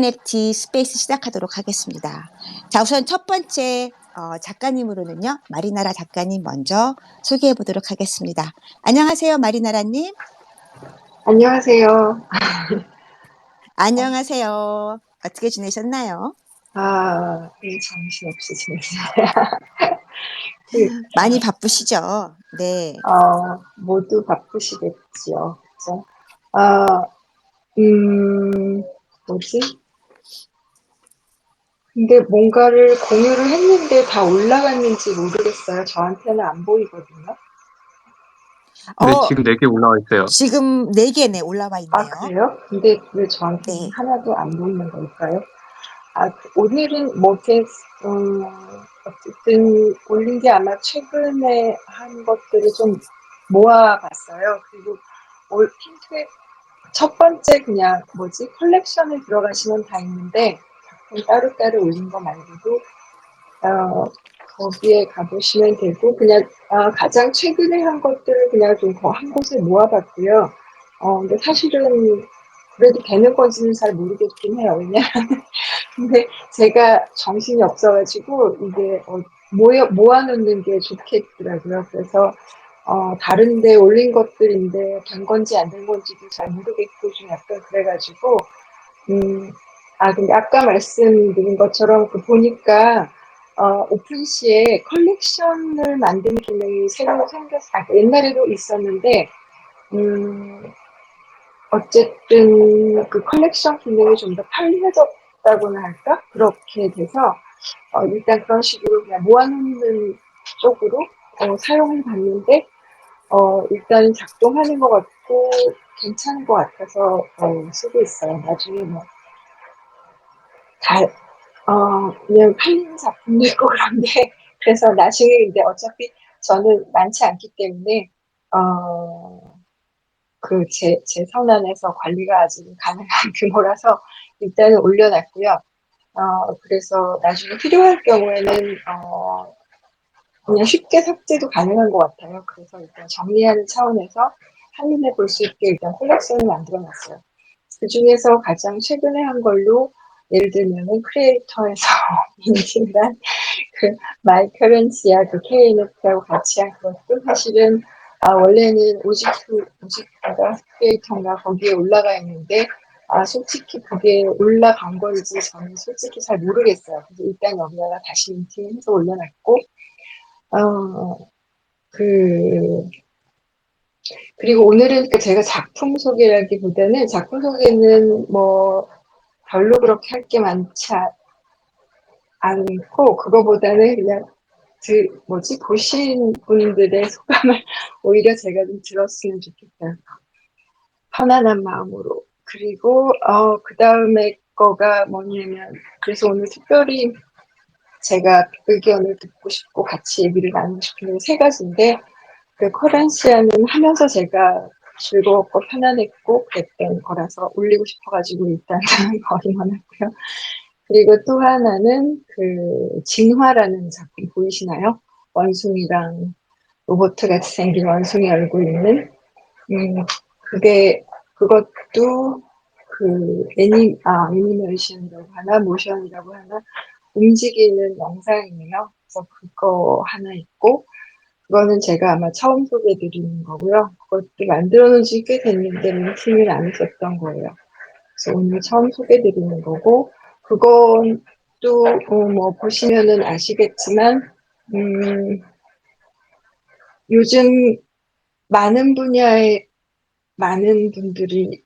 NFT 스페이스 시작하도록 하겠습니다. 자, 우선 첫 번째 작가님으로는요, 마리나라 작가님 먼저 소개해 보도록 하겠습니다. 안녕하세요, 마리나라님. 안녕하세요. 안녕하세요. 어떻게 지내셨나요? 네, 정신없이 지냈어요. 그, 많이 바쁘시죠? 네. 모두 바쁘시겠지요. 그죠? 아, 음, 뭐지? 근데 뭔가를 공유를 했는데 다 올라갔는지 모르겠어요. 저한테는 안 보이거든요. 네, 어, 지금 4개 올라와 있어요. 지금 4개네 올라와 아, 있네요. 그래요? 근데 왜 저한테는 네. 하나도 안 보이는 걸까요? 오늘은 뭐, 이렇게, 어쨌든 올린 게 아마 최근에 한 것들을 좀 모아봤어요. 그리고 핑크의 첫 번째 그냥 뭐지? 컬렉션에 들어가시면 다 있는데, 작품 따로따로 올린 거 말고도, 거기에 가보시면 되고, 그냥, 가장 최근에 한 것들을 그냥 좀 한 곳에 모아봤고요. 근데 사실은 그래도 되는 건지는 잘 모르겠긴 해요. 근데 제가 정신이 없어가지고 이게 모아놓는 게 좋겠더라고요. 그래서 다른데 올린 것들인데 된 건지 안 된 건지도 잘 모르겠고 좀 약간 그래가지고 근데 아까 말씀드린 것처럼 보니까 오픈시에 컬렉션을 만드는 기능이 새로 생겼어요. 옛날에도 있었는데 어쨌든 그 컬렉션 기능이 좀 더 편리해졌다고나 할까? 그렇게 돼서 일단 그런 식으로 그냥 모아놓는 쪽으로 사용해 봤는데 일단 작동하는 것 같고 괜찮은 것 같아서 쓰고 있어요. 나중에 뭐 그냥 팔리는 작품도 있고 그런데 그래서 나중에 근데 어차피 저는 많지 않기 때문에 제 선안에서 관리가 아직 가능한 규모라서 일단은 올려놨고요. 그래서 나중에 필요할 경우에는, 그냥 쉽게 삭제도 가능한 것 같아요. 그래서 일단 정리하는 차원에서 한눈에 볼 수 있게 일단 컬렉션을 만들어 놨어요. 그 중에서 가장 최근에 한 걸로 예를 들면은 크리에이터에서 인증한 그 마이커런시아 그 KNF하고 같이 한 것도 사실은 원래는 오직인가 크리에이터인가 거기에 올라가 있는데 솔직히 그게 올라간 건지 저는 솔직히 잘 모르겠어요. 그래서 일단 여기다가 다시 인팅해서 올려놨고 어, 그 그리고 오늘은 제가 작품 소개라기보다는 작품 소개는 뭐 별로 그렇게 할 게 많지 않고 그거보다는 그냥 보신 분들의 소감을 오히려 제가 좀 들었으면 좋겠다. 편안한 마음으로. 그리고, 그 다음에 거가 뭐냐면, 그래서 오늘 특별히 제가 의견을 듣고 싶고 같이 얘기를 나누고 싶은 게 세 가지인데, 그 커런시아는 하면서 제가 즐거웠고 편안했고 그랬던 거라서 올리고 싶어가지고 일단 거기만 했고요. 그리고 또 하나는 그 진화라는 작품 보이시나요? 원숭이랑 로봇 같이 생긴 원숭이 얼굴 있는 그것도 애니메이션이라고 하나 모션이라고 하나 움직이는 영상이에요. 그래서 그거 하나 있고 그거는 제가 아마 처음 소개해드리는 거고요. 그것도 만들어 놓은 지 꽤 됐는데 링킹을 안 했었던 거예요. 그래서 오늘 처음 소개해드리는 거고 그건 또 뭐 보시면은 아시겠지만 요즘 많은 분야에 많은 분들이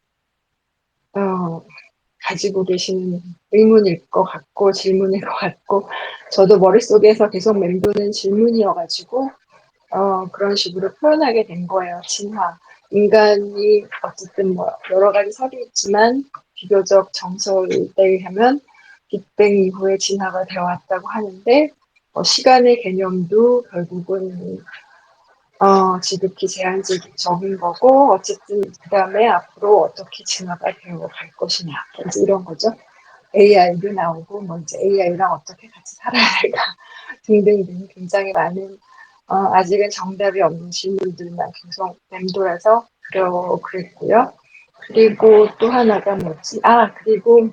가지고 계시는 의문일 것 같고 질문일 것 같고 저도 머릿속에서 계속 맴도는 질문이어가지고 그런 식으로 표현하게 된 거예요. 진화. 인간이 어쨌든 뭐 여러 가지 설이 있지만 비교적 정설에 의하면 빅뱅 이후에 진화가 되어 왔다고 하는데 시간의 개념도 결국은 지극히 제한적인 거고 어쨌든 그 다음에 앞으로 어떻게 진화가 되어 갈 것이냐 이제 이런 거죠. AI도 나오고 뭐 이제 AI랑 어떻게 같이 살아야 할까 등등등 굉장히 많은 아직은 정답이 없는 질문들만 계속 맴돌아서 그랬고요. 그리고 또 하나가 뭐지? 그리고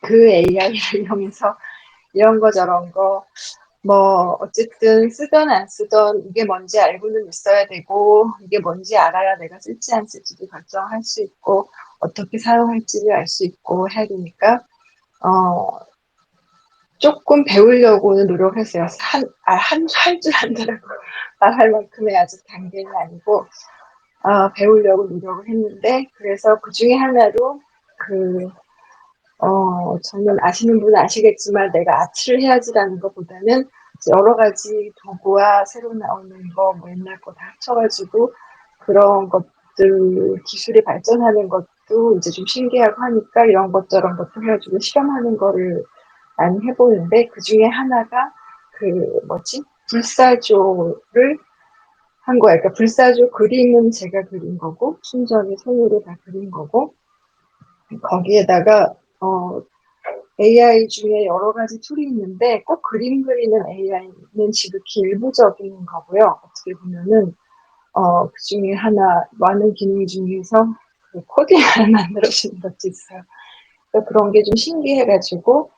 그 AI를 이용해서 이런 거 저런 거 뭐 어쨌든 쓰던 안 쓰던 이게 뭔지 알고는 있어야 되고 이게 뭔지 알아야 내가 쓸지 안 쓸지도 결정할 수 있고 어떻게 사용할지를 알 수 있고 해야 되니까 어 조금 배우려고는 노력했어요. 할 줄 안다라고 말할 만큼의 아직 단계는 아니고 배우려고 노력을 했는데 그래서 그 중에 하나로 그 저는 아시는 분은 아시겠지만 내가 아트를 해야지라는 것보다는 여러 가지 도구와 새로 나오는 거, 뭐 옛날 거 다 합쳐가지고 그런 것들, 기술이 발전하는 것도 이제 좀 신기하고 하니까 이런 것 저런 것도 해가지고 실험하는 거를 많이 해보는데 그 중에 하나가 그 불사조를 한 거예요. 그러니까 불사조 그림은 제가 그린 거고 순전히 손으로 다 그린 거고 거기에다가 AI 중에 여러 가지 툴이 있는데 꼭 그림 그리는 AI는 지극히 일부적인 거고요. 어떻게 보면은 그 중에 하나 많은 기능 중에서 그 코딩을 만들어주는 것도 있어요. 그러니까 그런 게 좀 신기해가지고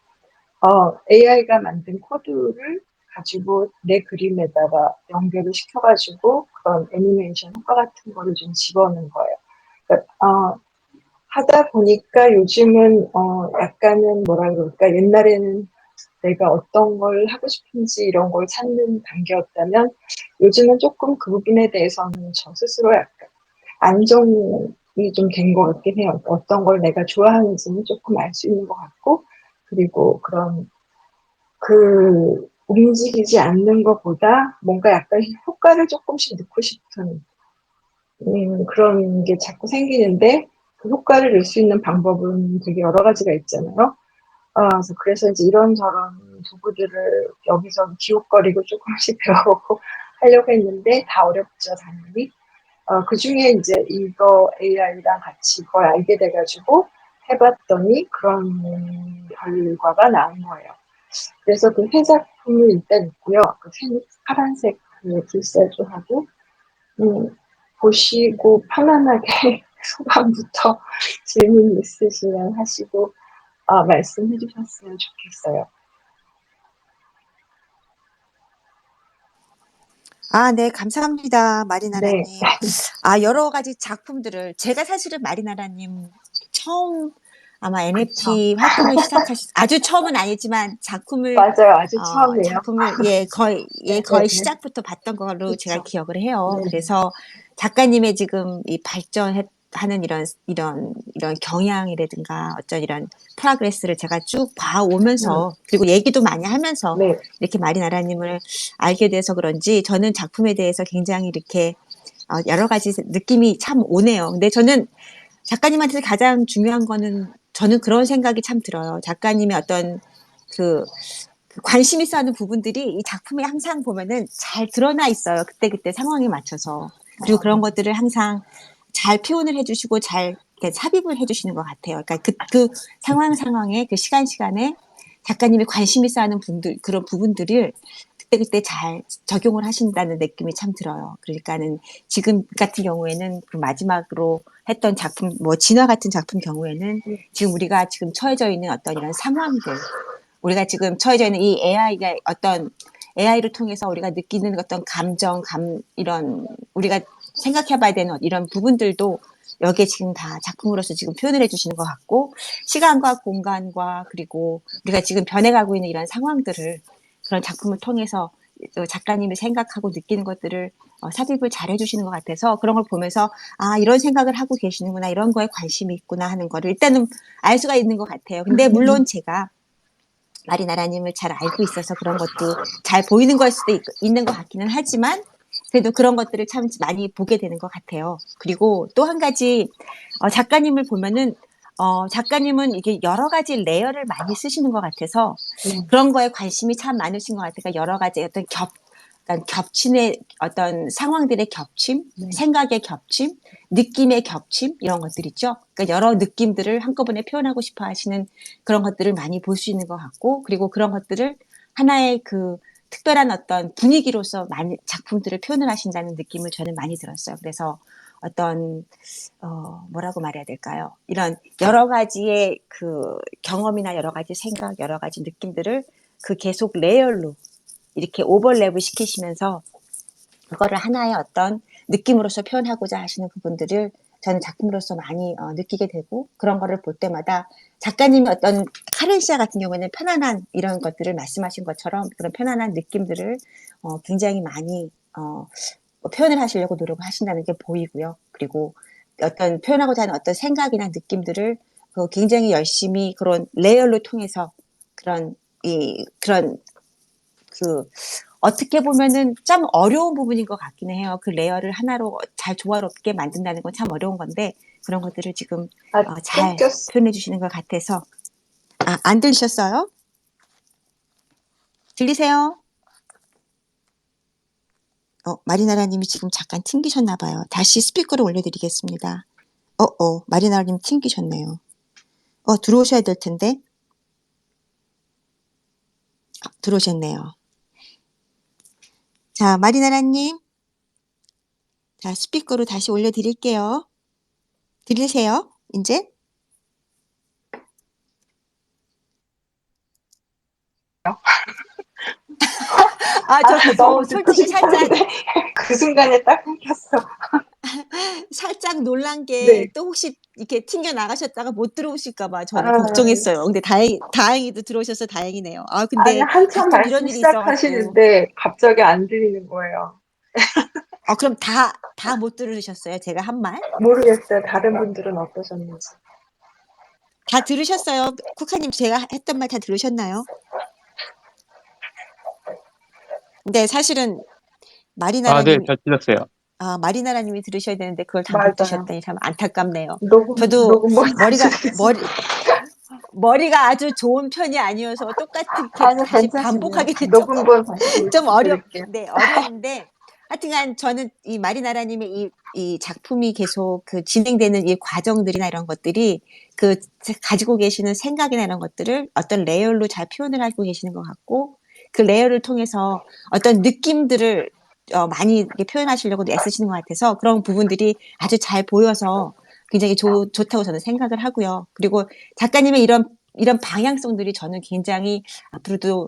AI가 만든 코드를 가지고 내 그림에다가 연결을 시켜가지고 그런 애니메이션 효과 같은 거를 좀 집어넣은 거예요. 그러니까, 하다 보니까 요즘은 약간은 뭐라 그럴까 옛날에는 내가 어떤 걸 하고 싶은지 이런 걸 찾는 단계였다면 요즘은 조금 그 부분에 대해서는 저 스스로 약간 안정이 좀 된 것 같긴 해요. 어떤 걸 내가 좋아하는지는 조금 알 수 있는 것 같고 그리고 그런 움직이지 않는 것보다 뭔가 약간 효과를 조금씩 넣고 싶은 그런 게 자꾸 생기는데 그 효과를 낼 수 있는 방법은 되게 여러 가지가 있잖아요. 그래서 이제 이런저런 도구들을 여기서 기웃거리고 조금씩 배워보고 하려고 했는데 다 어렵죠, 당연히. 그 중에 이제 이거 AI랑 같이 그걸 알게 돼가지고 해봤더니 그런 결과가 나온 거예요. 그래서 그 새 작품을 일단 있고요. 파란색 그 불사조하고 보시고 편안하게 소감부터 질문 있으시면 하시고 말씀해 주셨으면 좋겠어요. 네, 감사합니다. 네, 마리나라님. 여러 가지 작품들을, 제가 사실은 마리나라님 처음 아마 그쵸. NFT 활동을 아주 처음은 아니지만 맞아요. 아주 처음이에요. 작품을, 네, 네, 거의 네. 시작부터 봤던 걸로 제가 그쵸. 기억을 해요. 네, 그래서 작가님의 지금 이 하는 이런 경향이라든가 어떤 이런 프로그레스를 제가 쭉 음, 봐오면서 그리고 얘기도 많이 하면서 네, 이렇게 마리나라님을 알게 돼서 그런지 저는 작품에 대해서 굉장히 이렇게 여러 가지 느낌이 참 오네요. 근데 저는 작가님한테 가장 중요한 거는 저는 그런 생각이 참 들어요. 작가님의 어떤 그, 그 관심 있어 하는 부분들이 이 작품에 항상 보면은 잘 드러나 있어요. 그때그때 상황에 맞춰서. 그리고 그런 맞아요. 것들을 항상 잘 표현을 해주시고 잘 이렇게 삽입을 해주시는 것 같아요. 그러니까 그 상황에 그 시간에 작가님이 관심 있어 하는 그런 부분들을 그때그때 잘 적용을 하신다는 느낌이 참 들어요. 그러니까는 지금 같은 경우에는 그 마지막으로 했던 작품, 뭐 진화 같은 작품 경우에는 지금 우리가 지금 처해져 있는 어떤 이런 상황들, 우리가 지금 처해져 있는 이 AI가 AI를 통해서 우리가 느끼는 어떤 이런 우리가 생각해 봐야 되는 이런 부분들도 여기에 지금 다 작품으로서 지금 표현을 해주시는 것 같고, 시간과 공간과 그리고 우리가 지금 변해가고 있는 이런 상황들을 그런 작품을 통해서 작가님이 생각하고 느끼는 것들을 삽입을 잘 해주시는 것 같아서 그런 걸 보면서 이런 생각을 하고 계시는구나, 이런 거에 관심이 있구나 하는 거를 일단은 알 수가 있는 것 같아요. 근데 물론 제가 마리나라님을 잘 알고 있어서 그런 것도 잘 보이는 걸 수도 있는 것 같기는 하지만 그래도 그런 것들을 참 많이 보게 되는 것 같아요. 그리고 또 한 가지 작가님을 보면은 작가님은 이게 여러 가지 레이어를 많이 쓰시는 것 같아서 네, 그런 거에 관심이 참 많으신 것 같아요. 그러니까 여러 가지 어떤 겹침의 어떤 상황들의 겹침, 네. 생각의 겹침, 느낌의 겹침 이런 것들 있죠. 그러니까 여러 느낌들을 한꺼번에 표현하고 싶어 하시는 그런 것들을 많이 볼 수 있는 것 같고, 그리고 그런 것들을 하나의 그 특별한 어떤 분위기로서 많이 작품들을 표현을 하신다는 느낌을 저는 많이 들었어요. 그래서 어떤 뭐라고 말해야 될까요? 이런 여러 가지의 그 경험이나 여러 가지 생각, 여러 가지 느낌들을 그 계속 레이어로 이렇게 오버랩을 시키시면서 그거를 하나의 어떤 느낌으로서 표현하고자 하시는 부분들을 저는 작품으로서 많이 느끼게 되고 그런 거를 볼 때마다 작가님이 어떤 카렌 시아 같은 경우에는 편안한 이런 것들을 말씀하신 것처럼 그런 편안한 느낌들을 굉장히 많이 표현을 하시려고 노력을 하신다는 게 보이고요. 그리고 어떤 표현하고자 하는 어떤 생각이나 느낌들을 굉장히 열심히 그런 레이어를 통해서 그런 그 어떻게 보면은 참 어려운 부분인 것 같기는 해요. 그 레이어를 하나로 잘 조화롭게 만든다는 건 참 어려운 건데 그런 것들을 지금 잘 끊겼어. 표현해 주시는 것 같아서 안 들으셨어요? 들리세요? 마리나라님이 지금 잠깐 튕기셨나 봐요. 다시 스피커를 올려드리겠습니다. 마리나라님 튕기셨네요. 들어오셔야 될 텐데. 들어오셨네요. 자, 마리나라님. 자, 스피커로 다시 올려드릴게요. 들리세요? 이제? 너무 듣고 솔직히 살짝, 싶었는데 그 순간에 딱 끊겼어. 살짝 놀란 게 네. 또 혹시 이렇게 튕겨 나가셨다가 못 들어오실까봐 저는 아, 걱정했어요. 근데 다행히도 들어오셔서 다행이네요. 아니, 근데 한참 가끔 이런 말씀 일이 있어갖고. 시작하시는데 갑자기 안 들리는 거예요. 그럼 다 못 들으셨어요? 제가 한 말? 모르겠어요. 다른 분들은 어떠셨는지. 다 들으셨어요? 쿠카님 제가 했던 말 다 들으셨나요? 근데 사실은 네, 마리나라님, 잘 들렸어요. 마리나라님이 들으셔야 되는데 그걸 다 못 맞아요. 드셨다니 참 안타깝네요. 저도 녹음본 다시 듣겠습니다. 머리가 아주 좋은 편이 아니어서 똑같이 이렇게 아니요, 다시 괜찮습니다. 반복하기는 녹음본 다시 좀 들을게요. 어려운데, 하여튼간 저는 이 마리나라님의 이 작품이 계속 그 진행되는 이 과정들이나 이런 것들이 그 가지고 계시는 생각이나 이런 것들을 어떤 레이어로 잘 표현을 하고 계시는 것 같고, 그 레이어를 통해서 어떤 느낌들을 많이 이렇게 표현하시려고 애쓰시는 것 같아서 그런 부분들이 아주 잘 보여서 굉장히 좋다고 저는 생각을 하고요. 그리고 작가님의 이런 방향성들이 저는 굉장히 앞으로도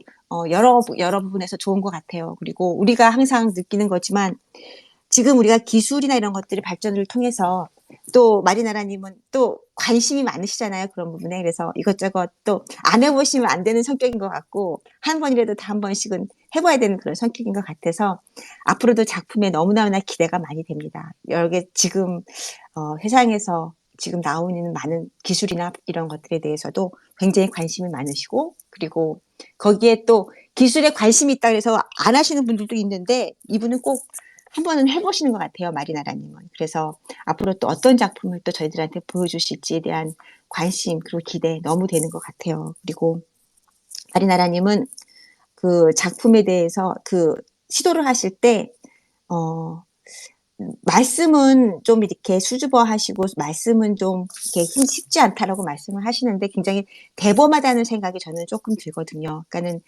여러 부분에서 좋은 것 같아요. 그리고 우리가 항상 느끼는 거지만 지금 우리가 기술이나 이런 것들이 발전을 통해서 또 마리나라님은 또 관심이 많으시잖아요. 그런 부분에. 그래서 이것저것 또 안 해보시면 안 되는 성격인 것 같고 한 번이라도 다 한 번씩은 해봐야 되는 그런 성격인 것 같아서 앞으로도 작품에 너무나 기대가 많이 됩니다. 여러 개 지금 세상에서 지금 나오는 많은 기술이나 이런 것들에 대해서도 굉장히 관심이 많으시고 그리고 거기에 또 기술에 관심이 있다 그래서 안 하시는 분들도 있는데 이분은 꼭 한 번은 해보시는 것 같아요. 마리나라님은. 그래서 앞으로 또 어떤 작품을 또 저희들한테 보여주실지에 대한 관심 그리고 기대 너무 되는 것 같아요. 그리고 마리나라님은 그 작품에 대해서 그 시도를 하실 때 말씀은 좀 이렇게 수줍어 하시고 말씀은 좀 이렇게 쉽지 않다라고 말씀을 하시는데 굉장히 대범하다는 생각이 저는 조금 들거든요. 그러니까는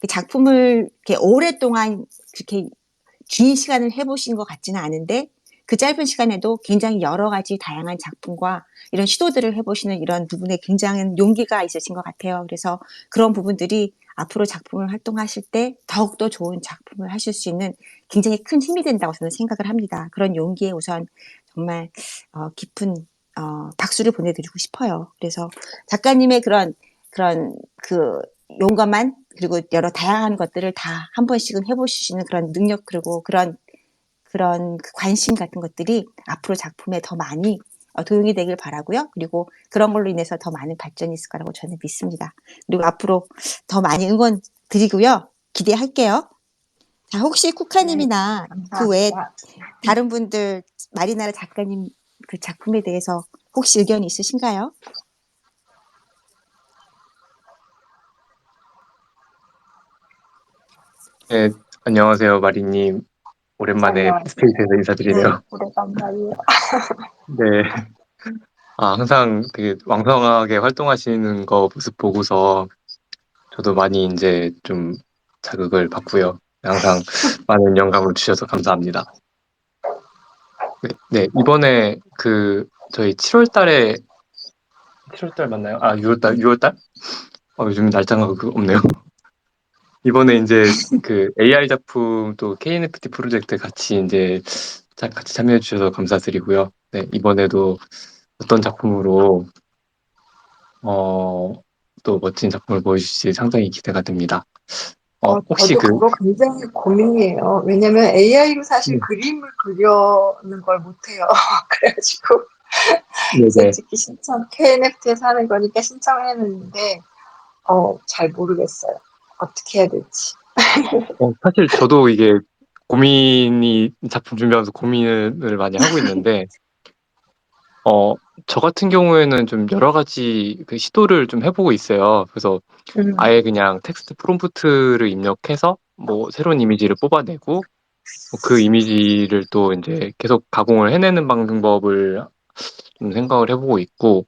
작품을 이렇게 오랫동안 그렇게 긴 시간을 해보신 것 같지는 않은데 그 짧은 시간에도 굉장히 여러 가지 다양한 작품과 이런 시도들을 해보시는 이런 부분에 굉장한 용기가 있으신 것 같아요. 그래서 그런 부분들이 앞으로 작품을 활동하실 때 더욱더 좋은 작품을 하실 수 있는 굉장히 큰 힘이 된다고 저는 생각을 합니다. 그런 용기에 우선 정말 깊은 박수를 보내드리고 싶어요. 그래서 작가님의 그런 그 용감한 그리고 여러 다양한 것들을 다 한 번씩은 해보실 수 있는 그런 능력 그리고 그런 그 관심 같은 것들이 앞으로 작품에 더 많이 도용이 되길 바라고요. 그리고 그런 걸로 인해서 더 많은 발전이 있을 거라고 저는 믿습니다. 그리고 앞으로 더 많이 응원 드리고요. 기대할게요. 자, 혹시 네, 쿠카님이나 그 외에 감사합니다. 다른 분들 마리나라 작가님 그 작품에 대해서 혹시 의견이 있으신가요? 네, 안녕하세요, 마리님. 오랜만에 안녕하세요. 스페이스에서 인사드리네요. 오래간만이에요. 네. 항상 되게 왕성하게 활동하시는 거 모습 보고서 저도 많이 이제 좀 자극을 받고요. 항상 많은 영감을 주셔서 감사합니다. 네, 이번에 저희 7월 달에 7월 달 맞나요? 아, 6월 달? 6월 달? 요즘 날짜가 없네요. 이번에 이제 AI 작품 또 KNFT 프로젝트 같이 이제 같이 참여해 주셔서 감사드리고요. 네, 이번에도 어떤 작품으로 또 멋진 작품을 보여주실지 상당히 기대가 됩니다. 혹시 저도 그거 굉장히 고민이에요. 왜냐면 AI로 사실 그림을 그려는 걸 못해요. 그래가지고 네네. 솔직히 KNFT에서 하는 거니까 신청했는데 잘 모르겠어요. 어떻게 해야 될지. 사실 저도 이게 작품 준비하면서 고민을 많이 하고 있는데, 저 같은 경우에는 좀 여러 가지 시도를 좀 해보고 있어요. 그래서 아예 그냥 텍스트 프롬프트를 입력해서 뭐 새로운 이미지를 뽑아내고 그 이미지를 또 이제 계속 가공을 해내는 방법을 좀 생각을 해보고 있고,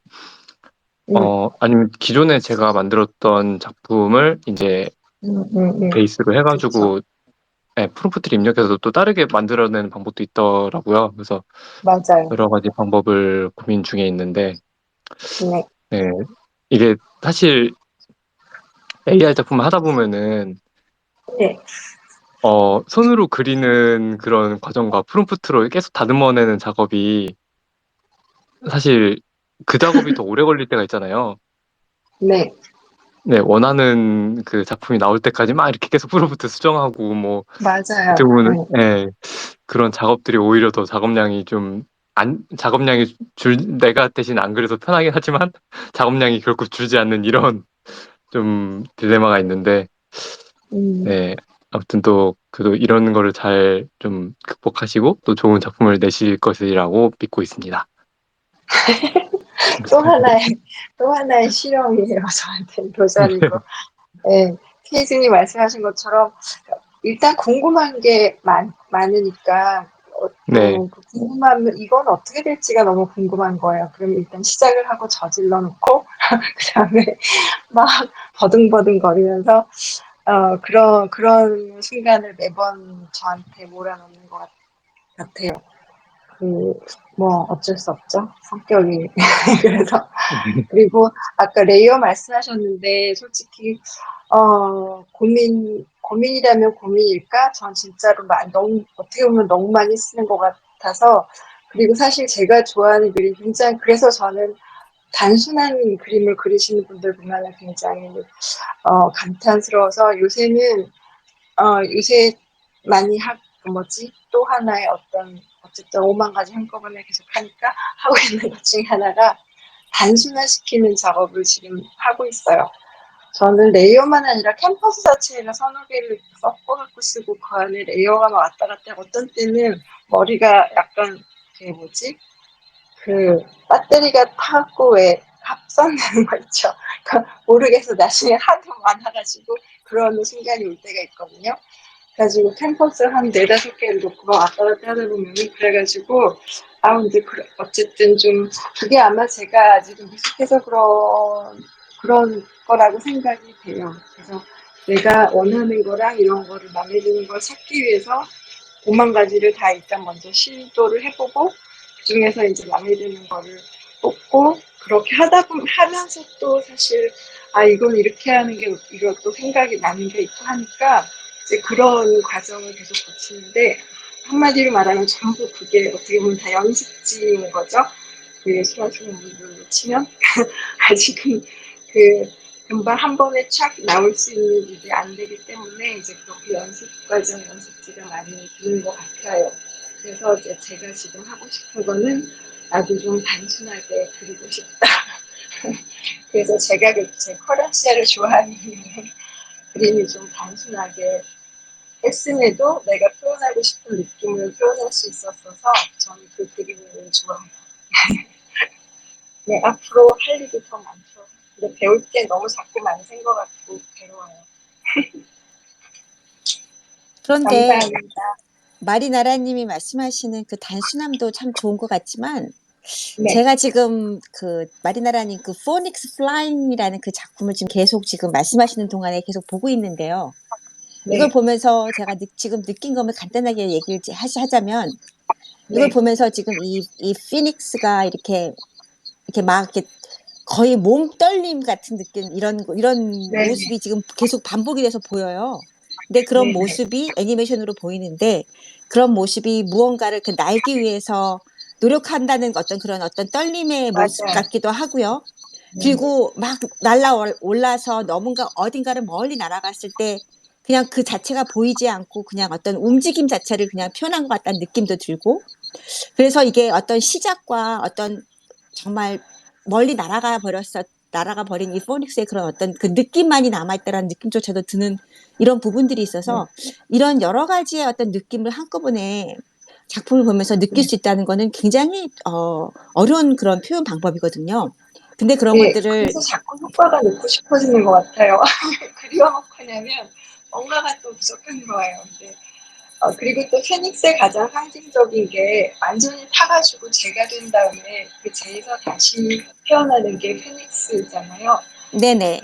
아니면 기존에 제가 만들었던 작품을 이제 베이스로 그렇죠. 해가지고 프롬프트를 입력해서 또 다르게 만들어내는 방법도 있더라고요. 그래서 맞아요. 여러 가지 방법을 고민 중에 있는데, 네. 네, 이게 사실 AI 작품을 하다 보면은 네. 손으로 그리는 그런 과정과 프롬프트로 계속 다듬어내는 작업이 사실 그 작업이 더 오래 걸릴 때가 있잖아요. 네. 네, 원하는 그 작품이 나올 때까지 막 이렇게 계속 프롬프트 수정하고 뭐 어떻게 맞아요. 보면 네. 그런 작업들이 오히려 더 작업량이 내가 대신 안 그래도 편하긴 하지만 작업량이 결코 줄지 않는 이런 좀 딜레마가 있는데, 네, 아무튼 그래도 이런 거를 잘 좀 극복하시고 또 좋은 작품을 내실 것이라고 믿고 있습니다. 또 하나의 실험이에요. 저한테는 도전이고. 네. 케이진이 말씀하신 것처럼 일단 궁금한 게 많으니까 네, 궁금하면 이건 어떻게 될지가 너무 궁금한 거예요. 그럼 일단 시작을 하고 저질러 놓고 그다음에 막 버둥버둥 거리면서 그런 순간을 매번 저한테 몰아넣는 것 같아요. 뭐 어쩔 수 없죠. 성격이. 그래서 그리고 아까 레이어 말씀하셨는데 솔직히 고민이라면 고민일까? 전 진짜로 너무 어떻게 보면 너무 많이 쓰는 것 같아서 그리고 사실 제가 좋아하는 그림 굉장히 그래서 저는 단순한 그림을 그리시는 분들 보면 굉장히 감탄스러워서 요새 많이 또 하나의 어쨌든 5만 가지 한꺼번에 계속 하니까 하고 있는 것 중에 하나가 단순화시키는 작업을 지금 하고 있어요. 저는 레이어만 아니라 캔버스 자체를 서너 개를 섞어갖고 쓰고 그 안에 레이어가 막 왔다 갔다 하고 어떤 때는 머리가 약간 배터리가 타고 왜 합선되는 거 있죠. 그러니까 모르겠어. 나중에 하도 많아가지고 그런 순간이 올 때가 있거든요. 그래가지고 캔버스를 한 4-5개를 놓고 막 왔다 갔다 하다 보면은 그래가지고 근데 어쨌든 좀 그게 아마 제가 지금 미숙해서 그런 거라고 생각이 돼요. 그래서 내가 원하는 거랑 이런 거를 마음에 드는 걸 찾기 위해서 5만 가지를 다 일단 먼저 시도를 해보고 그중에서 이제 마음에 드는 거를 뽑고 그렇게 하면서 또 사실 이건 이렇게 하는 게 이것도 생각이 나는 게 있고 하니까 이제 그런 과정을 계속 거치는데 한마디로 말하면 전부 그게 어떻게 보면 다 연습지인 거죠. 그 예술하시는 분들로 치면 아직은 금방 한 번에 촥 나올 수 있는 일이 안 되기 때문에 이제 그렇게 연습지가 많이 드는 것 같아요. 그래서 이제 제가 지금 하고 싶은 거는 나도 좀 단순하게 그리고 싶다. 그래서 제가 제 커런시아를 좋아하는 그림이 좀 단순하게 했음에도 내가 표현하고 싶은 느낌을 표현할 수 있었어서 저는 그 그림을 좋아해요. 네, 앞으로 할 일이 더 많죠. 근데 배울 게 너무 자꾸 많은 것 같고 괴로워요. 그런데 감사합니다. 마리나라님이 말씀하시는 그 단순함도 참 좋은 것 같지만 네, 제가 지금 마리나라님 포닉스 플라잉이라는 그 작품을 지금 말씀하시는 동안에 계속 보고 있는데요. 이걸 네, 보면서 제가 지금 느낀 거면 간단하게 얘기를 하자면 이걸 네. 보면서 지금 이 피닉스가 이렇게 막 이렇게 거의 몸 떨림 같은 느낌 이런 네네. 모습이 지금 계속 반복이 돼서 보여요. 근데 그런 네네. 모습이 애니메이션으로 보이는데 그런 모습이 무언가를 그 날기 위해서 노력한다는 어떤 떨림의 모습 맞아요. 같기도 하고요. 네. 그리고 막 올라서 너무가 어딘가를 멀리 날아갔을 때 그냥 그 자체가 보이지 않고 그냥 어떤 움직임 자체를 그냥 표현한 것 같다는 느낌도 들고 그래서 이게 어떤 시작과 어떤 정말 멀리 날아가 버린 이 포닉스의 그런 어떤 그 느낌만이 남아있다라는 느낌조차도 드는 이런 부분들이 네. 있어서 이런 여러 가지의 어떤 느낌을 한꺼번에 작품을 보면서 느낄 네. 수 있다는 거는 굉장히 어려운 그런 표현 방법이거든요. 근데 그런 네. 것들을 그래서 자꾸 효과가 놓고 싶어지는 것 같아요. 그리워놓고 나면 뭔가가 또 부족한 거예요. 근데 그리고 또 페닉스의 가장 상징적인 게 완전히 타가지고 재가 된 다음에 그 재에서 다시 태어나는 게 페닉스잖아요. 네네.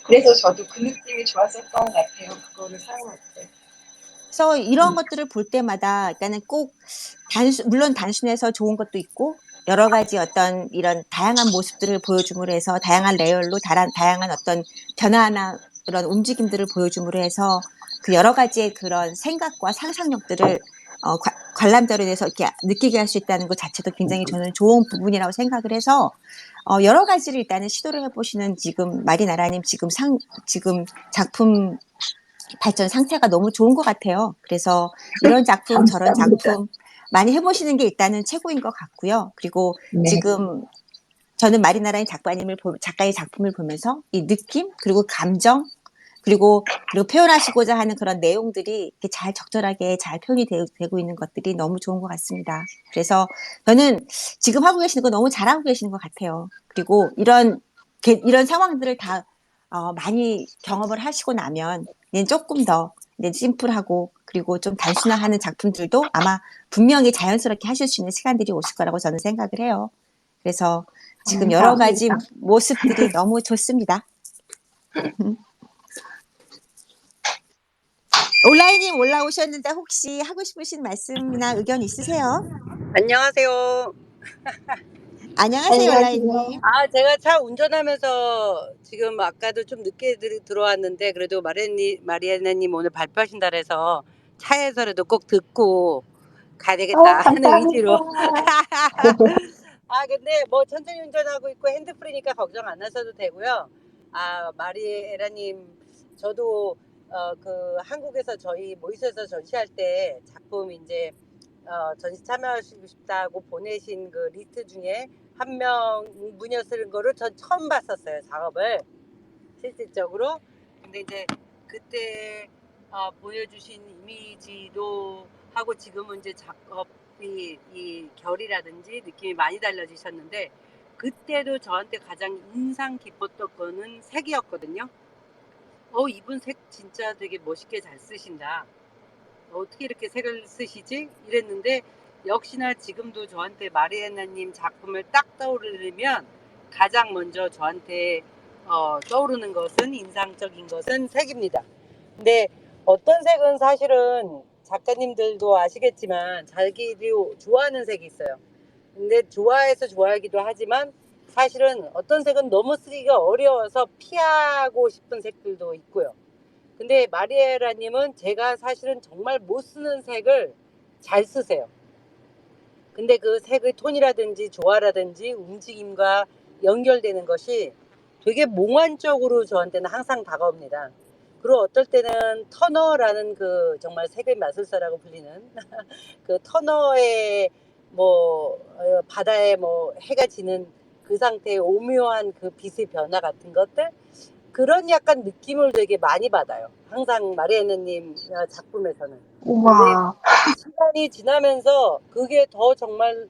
그래서 저도 그 느낌이 좋았었던 것 같아요. 그거를 사용할 때. 그래서 이런 것들을 볼 때마다 그러니까는 꼭 물론 단순해서 좋은 것도 있고 여러 가지 어떤 이런 다양한 모습들을 보여줌으로 해서 다양한 레이어로 다양한 어떤 변화나 그런 움직임들을 보여줌으로 해서 그 여러 가지의 그런 생각과 상상력들을 관람자로 인해서 이렇게 느끼게 할 수 있다는 것 자체도 굉장히 저는 좋은 부분이라고 생각을 해서 여러 가지를 일단은 시도를 해보시는 지금 마리나라님 지금 작품 발전 상태가 너무 좋은 것 같아요. 그래서 이런 작품, 저런 감사합니다. 작품 많이 해보시는 게 일단은 최고인 것 같고요. 그리고 네. 지금 저는 마리나라인 작가의 작품을 보면서 이 느낌, 그리고 감정, 그리고 표현하시고자 하는 그런 내용들이 이렇게 잘 적절하게 잘 표현이 되고 있는 것들이 너무 좋은 것 같습니다. 그래서 저는 지금 하고 계시는 거 너무 잘하고 계시는 것 같아요. 그리고 이런 상황들을 다 많이 경험을 하시고 나면 이제 조금 더 이제 심플하고 그리고 좀 단순화하는 작품들도 아마 분명히 자연스럽게 하실 수 있는 시간들이 오실 거라고 저는 생각을 해요. 그래서 지금 여러 가지 감사합니다. 모습들이 너무 좋습니다. 온라인님 올라오셨는데 혹시 하고 싶으신 말씀이나 의견 있으세요? 안녕하세요. 안녕하세요, 온라인님. 안녕하세요. 제가 차 운전하면서 지금 아까도 좀 늦게 들어왔는데 그래도 마리아나님 오늘 발표하신다 그래서 차에서라도 꼭 듣고 가야 되겠다 하는 감사합니다. 의지로. 근데 뭐 천천히 운전하고 있고 핸드프리니까 걱정 안 하셔도 되고요. 마리에라님, 저도 그 한국에서 저희 모이스에서 전시할 때 작품 이제 전시 참여하시고 싶다고 보내신 그 리스트 중에 한 명분이었을 거를 전 처음 봤었어요, 작업을 실질적으로. 근데 이제 그때 보여주신 이미지도 하고 지금은 이제 작업이 이 결이라든지 느낌이 많이 달라지셨는데 그때도 저한테 가장 인상 깊었던 거는 색이었거든요. 이분 색 진짜 되게 멋있게 잘 쓰신다. 어떻게 이렇게 색을 쓰시지? 이랬는데 역시나 지금도 저한테 마리애나님 작품을 딱 떠오르면 가장 먼저 저한테 떠오르는 것은 인상적인 것은 색입니다. 근데 어떤 색은 사실은 작가님들도 아시겠지만 자기들이 좋아하는 색이 있어요. 근데 좋아해서 좋아하기도 하지만 사실은 어떤 색은 너무 쓰기가 어려워서 피하고 싶은 색들도 있고요. 근데 마리에라님은 제가 사실은 정말 못 쓰는 색을 잘 쓰세요. 근데 그 색의 톤이라든지 조화라든지 움직임과 연결되는 것이 되게 몽환적으로 저한테는 항상 다가옵니다. 그리고 어떨 때는 터너라는 그 정말 색의 마술사라고 불리는 그 터너의 바다에 해가 지는 그 상태의 오묘한 그 빛의 변화 같은 것들, 그런 약간 느낌을 되게 많이 받아요. 항상 마리에나님 작품에서는. 근데 우와. 시간이 지나면서 그게 더 정말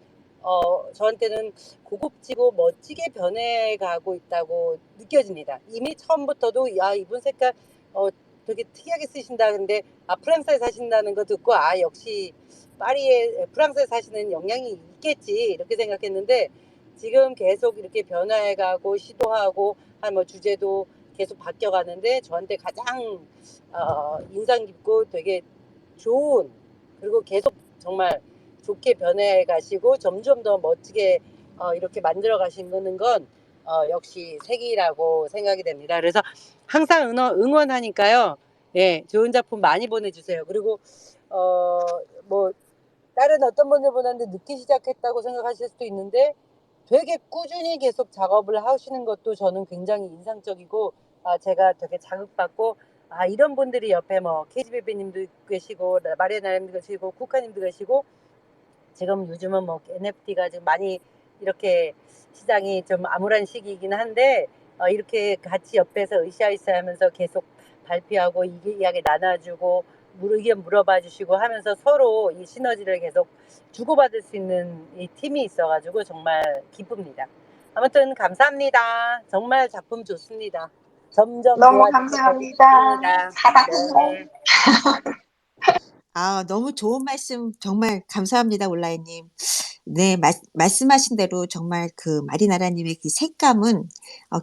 저한테는 고급지고 멋지게 변해가고 있다고 느껴집니다. 이미 처음부터도 이분 색깔 되게 특이하게 쓰신다. 근데 프랑스에 사신다는 거 듣고 역시 파리에 프랑스에 사시는 영향이 있겠지 이렇게 생각했는데 지금 계속 이렇게 변화해가고 시도하고 주제도 계속 바뀌어가는데 저한테 가장 인상 깊고 되게 좋은, 그리고 계속 정말 좋게 변해 가시고 점점 더 멋지게 이렇게 만들어 가시는 건 역시 색이라고 생각이 됩니다. 그래서 항상 응원하니까요. 예, 좋은 작품 많이 보내주세요. 그리고 뭐 다른 어떤 분들 보는데 늦게 시작했다고 생각하실 수도 있는데 되게 꾸준히 계속 작업을 하시는 것도 저는 굉장히 인상적이고 제가 되게 자극받고 이런 분들이 옆에 뭐 KGBB님도 계시고 마리아나님도 계시고 쿠카님도 계시고 지금 요즘은 뭐 NFT가 지금 많이 이렇게 시장이 좀 암울한 시기이긴 한데 이렇게 같이 옆에서 으쌰으쌰 하면서 계속 발표하고 이야기 나눠주고 의견 물어봐 주시고 하면서 서로 이 시너지를 계속 주고받을 수 있는 이 팀이 있어가지고 정말 기쁩니다. 아무튼 감사합니다. 정말 작품 좋습니다. 점점 너무 좋아질 것까지 감사합니다. 믿습니다. 사랑해. 네. 너무 좋은 말씀 정말 감사합니다, 올라이님. 네, 말씀하신 대로 정말 그 마리나라님의 그 색감은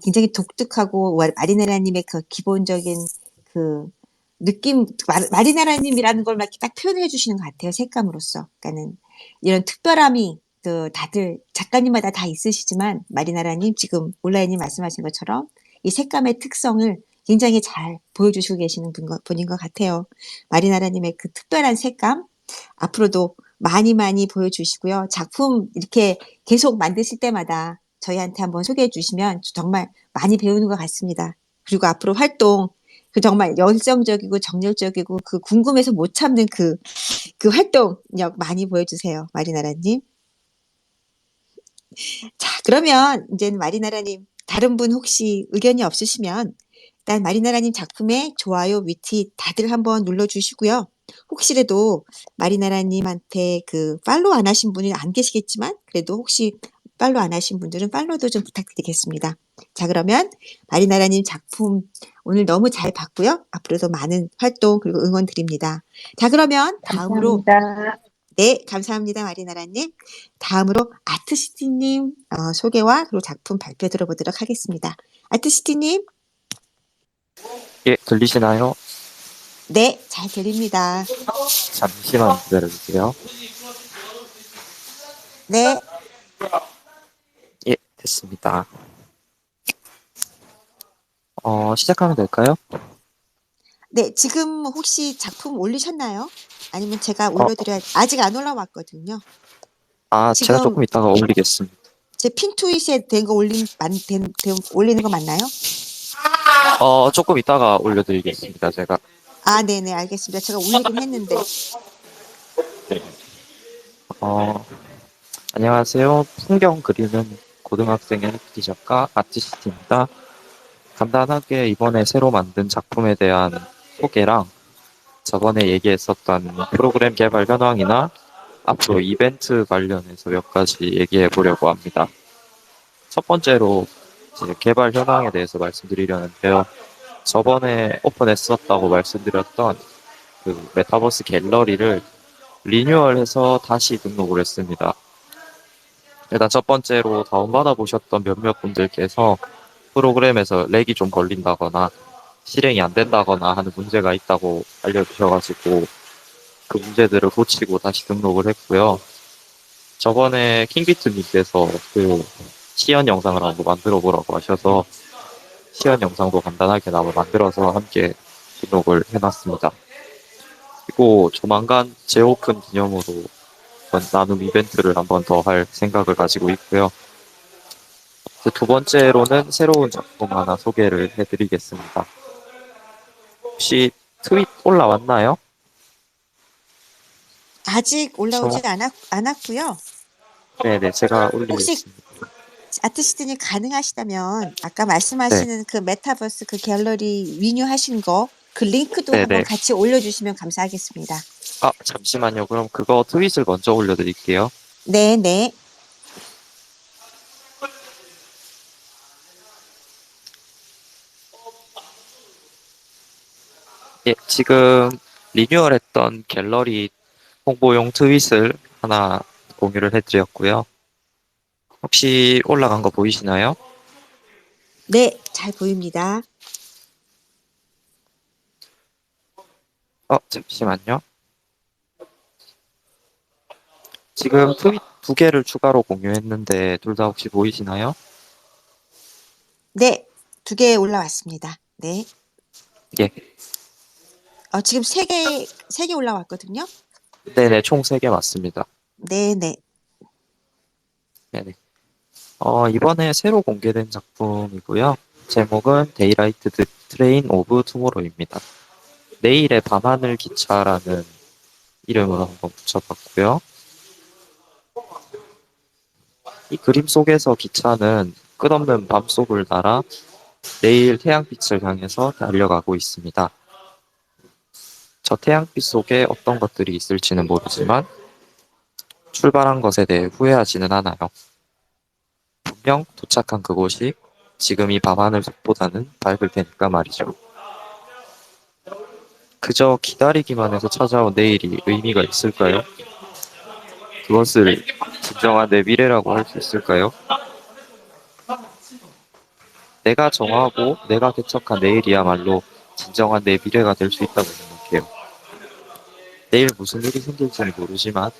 굉장히 독특하고 마리나라님의 그 기본적인 그 느낌, 마리나라님이라는 걸 막 이렇게 딱 표현해 주시는 것 같아요, 색감으로서. 그러니까는 이런 특별함이 그 다들 작가님마다 다 있으시지만 마리나라님 지금 올라이님 말씀하신 것처럼 이 색감의 특성을 굉장히 잘 보여주시고 계시는 분인 것 같아요. 마리나라님의 그 특별한 색감 앞으로도 많이 많이 보여주시고요. 작품 이렇게 계속 만드실 때마다 저희한테 한번 소개해 주시면 정말 많이 배우는 것 같습니다. 그리고 앞으로 활동 그 정말 열정적이고 정열적이고 그 궁금해서 못 참는 그 활동력 많이 보여주세요. 마리나라님. 자, 그러면 이제는 마리나라님 다른 분 혹시 의견이 없으시면 일단 마리나라님 작품에 좋아요, 위티 다들 한번 눌러주시고요. 혹시라도 마리나라님한테 그 팔로우 안 하신 분이 안 계시겠지만 그래도 혹시 팔로우 안 하신 분들은 팔로우도 좀 부탁드리겠습니다. 자, 그러면 마리나라님 작품 오늘 너무 잘 봤고요. 앞으로도 많은 활동 그리고 응원 드립니다. 자, 그러면 다음으로 감사합니다. 네, 감사합니다, 마리나라님. 다음으로 아트시티님 소개와 그리고 작품 발표 들어보도록 하겠습니다. 아트시티님, 예, 들리시나요? 네, 잘 들립니다. 잠시만 기다려주세요. 네, 예, 됐습니다. 시작하면 될까요? 네, 지금 혹시 작품 올리셨나요? 아니면 제가 어, 아직 안 올라왔거든요. 제가 지금 조금 이따가 올리겠습니다. 제 핀트윗에 된 거 올리는 거 맞나요? 조금 이따가 올려드리겠습니다, 제가. 네네, 알겠습니다. 제가 올리긴 했는데. 네. 안녕하세요. 풍경 그리는 고등학생 NFT 작가 아티스트입니다. 간단하게 이번에 새로 만든 작품에 대한 소개랑 저번에 얘기했었던 프로그램 개발 현황이나 앞으로 이벤트 관련해서 몇 가지 얘기해 보려고 합니다. 첫 번째로 이제 개발 현황에 대해서 말씀드리려는데요. 저번에 오픈했었다고 말씀드렸던 그 메타버스 갤러리를 리뉴얼해서 다시 등록을 했습니다. 일단 첫 번째로 다운받아 보셨던 몇몇 분들께서 프로그램에서 렉이 좀 걸린다거나 실행이 안 된다거나 하는 문제가 있다고 알려주셔가지고 그 문제들을 고치고 다시 등록을 했고요. 저번에 킹비트님께서 그 시연 영상을 한번 만들어 보라고 하셔서 시연 영상도 간단하게 만들어서 함께 등록을 해놨습니다. 그리고 조만간 재오픈 기념으로 나눔 이벤트를 한 번 더 할 생각을 가지고 있고요. 두 번째로는 새로운 작품 하나 소개를 해드리겠습니다. 혹시 트윗 올라왔나요? 아직 올라오지 않았고요. 네네, 제가 혹시 올리겠습니다. 아티스트님 가능하시다면 아까 네, 말씀하시는 그 메타버스 그 갤러리 리뉴하신 거 그 링크도 한번 네네. 같이 올려주시면 감사하겠습니다. 잠시만요. 그럼 그거 트윗을 먼저 올려드릴게요. 네, 네. 예, 지금 리뉴얼했던 갤러리 홍보용 트윗을 하나 공유를 해드렸고요. 혹시 올라간 거 보이시나요? 네, 잘 보입니다. 잠시만요. 지금 트윗 두 개를 추가로 공유했는데 둘 다 혹시 보이시나요? 네, 2개 올라왔습니다. 네. 예. 지금 3개 올라왔거든요. 네네, 총 3개 맞습니다. 네네. 네네. 이번에 새로 공개된 작품이고요. 제목은 데이라이트 트레인 오브 투모로우입니다. 내일의 밤하늘 기차라는 이름으로 한번 붙여봤고요. 이 그림 속에서 기차는 끝없는 밤속을 날아 내일 태양빛을 향해서 달려가고 있습니다. 저 태양빛 속에 어떤 것들이 있을지는 모르지만 출발한 것에 대해 후회하지는 않아요. 분명 도착한 그곳이 지금 이 밤하늘 속보다는 밝을 테니까 말이죠. 그저 기다리기만 해서 찾아온 내일이 의미가 있을까요? 그것을 진정한 내 미래라고 할 수 있을까요? 내가 정하고 내가 개척한 내일이야말로 진정한 내 미래가 될 수 있다고 생각해요. 내일 무슨 일이 생길지는 모르지만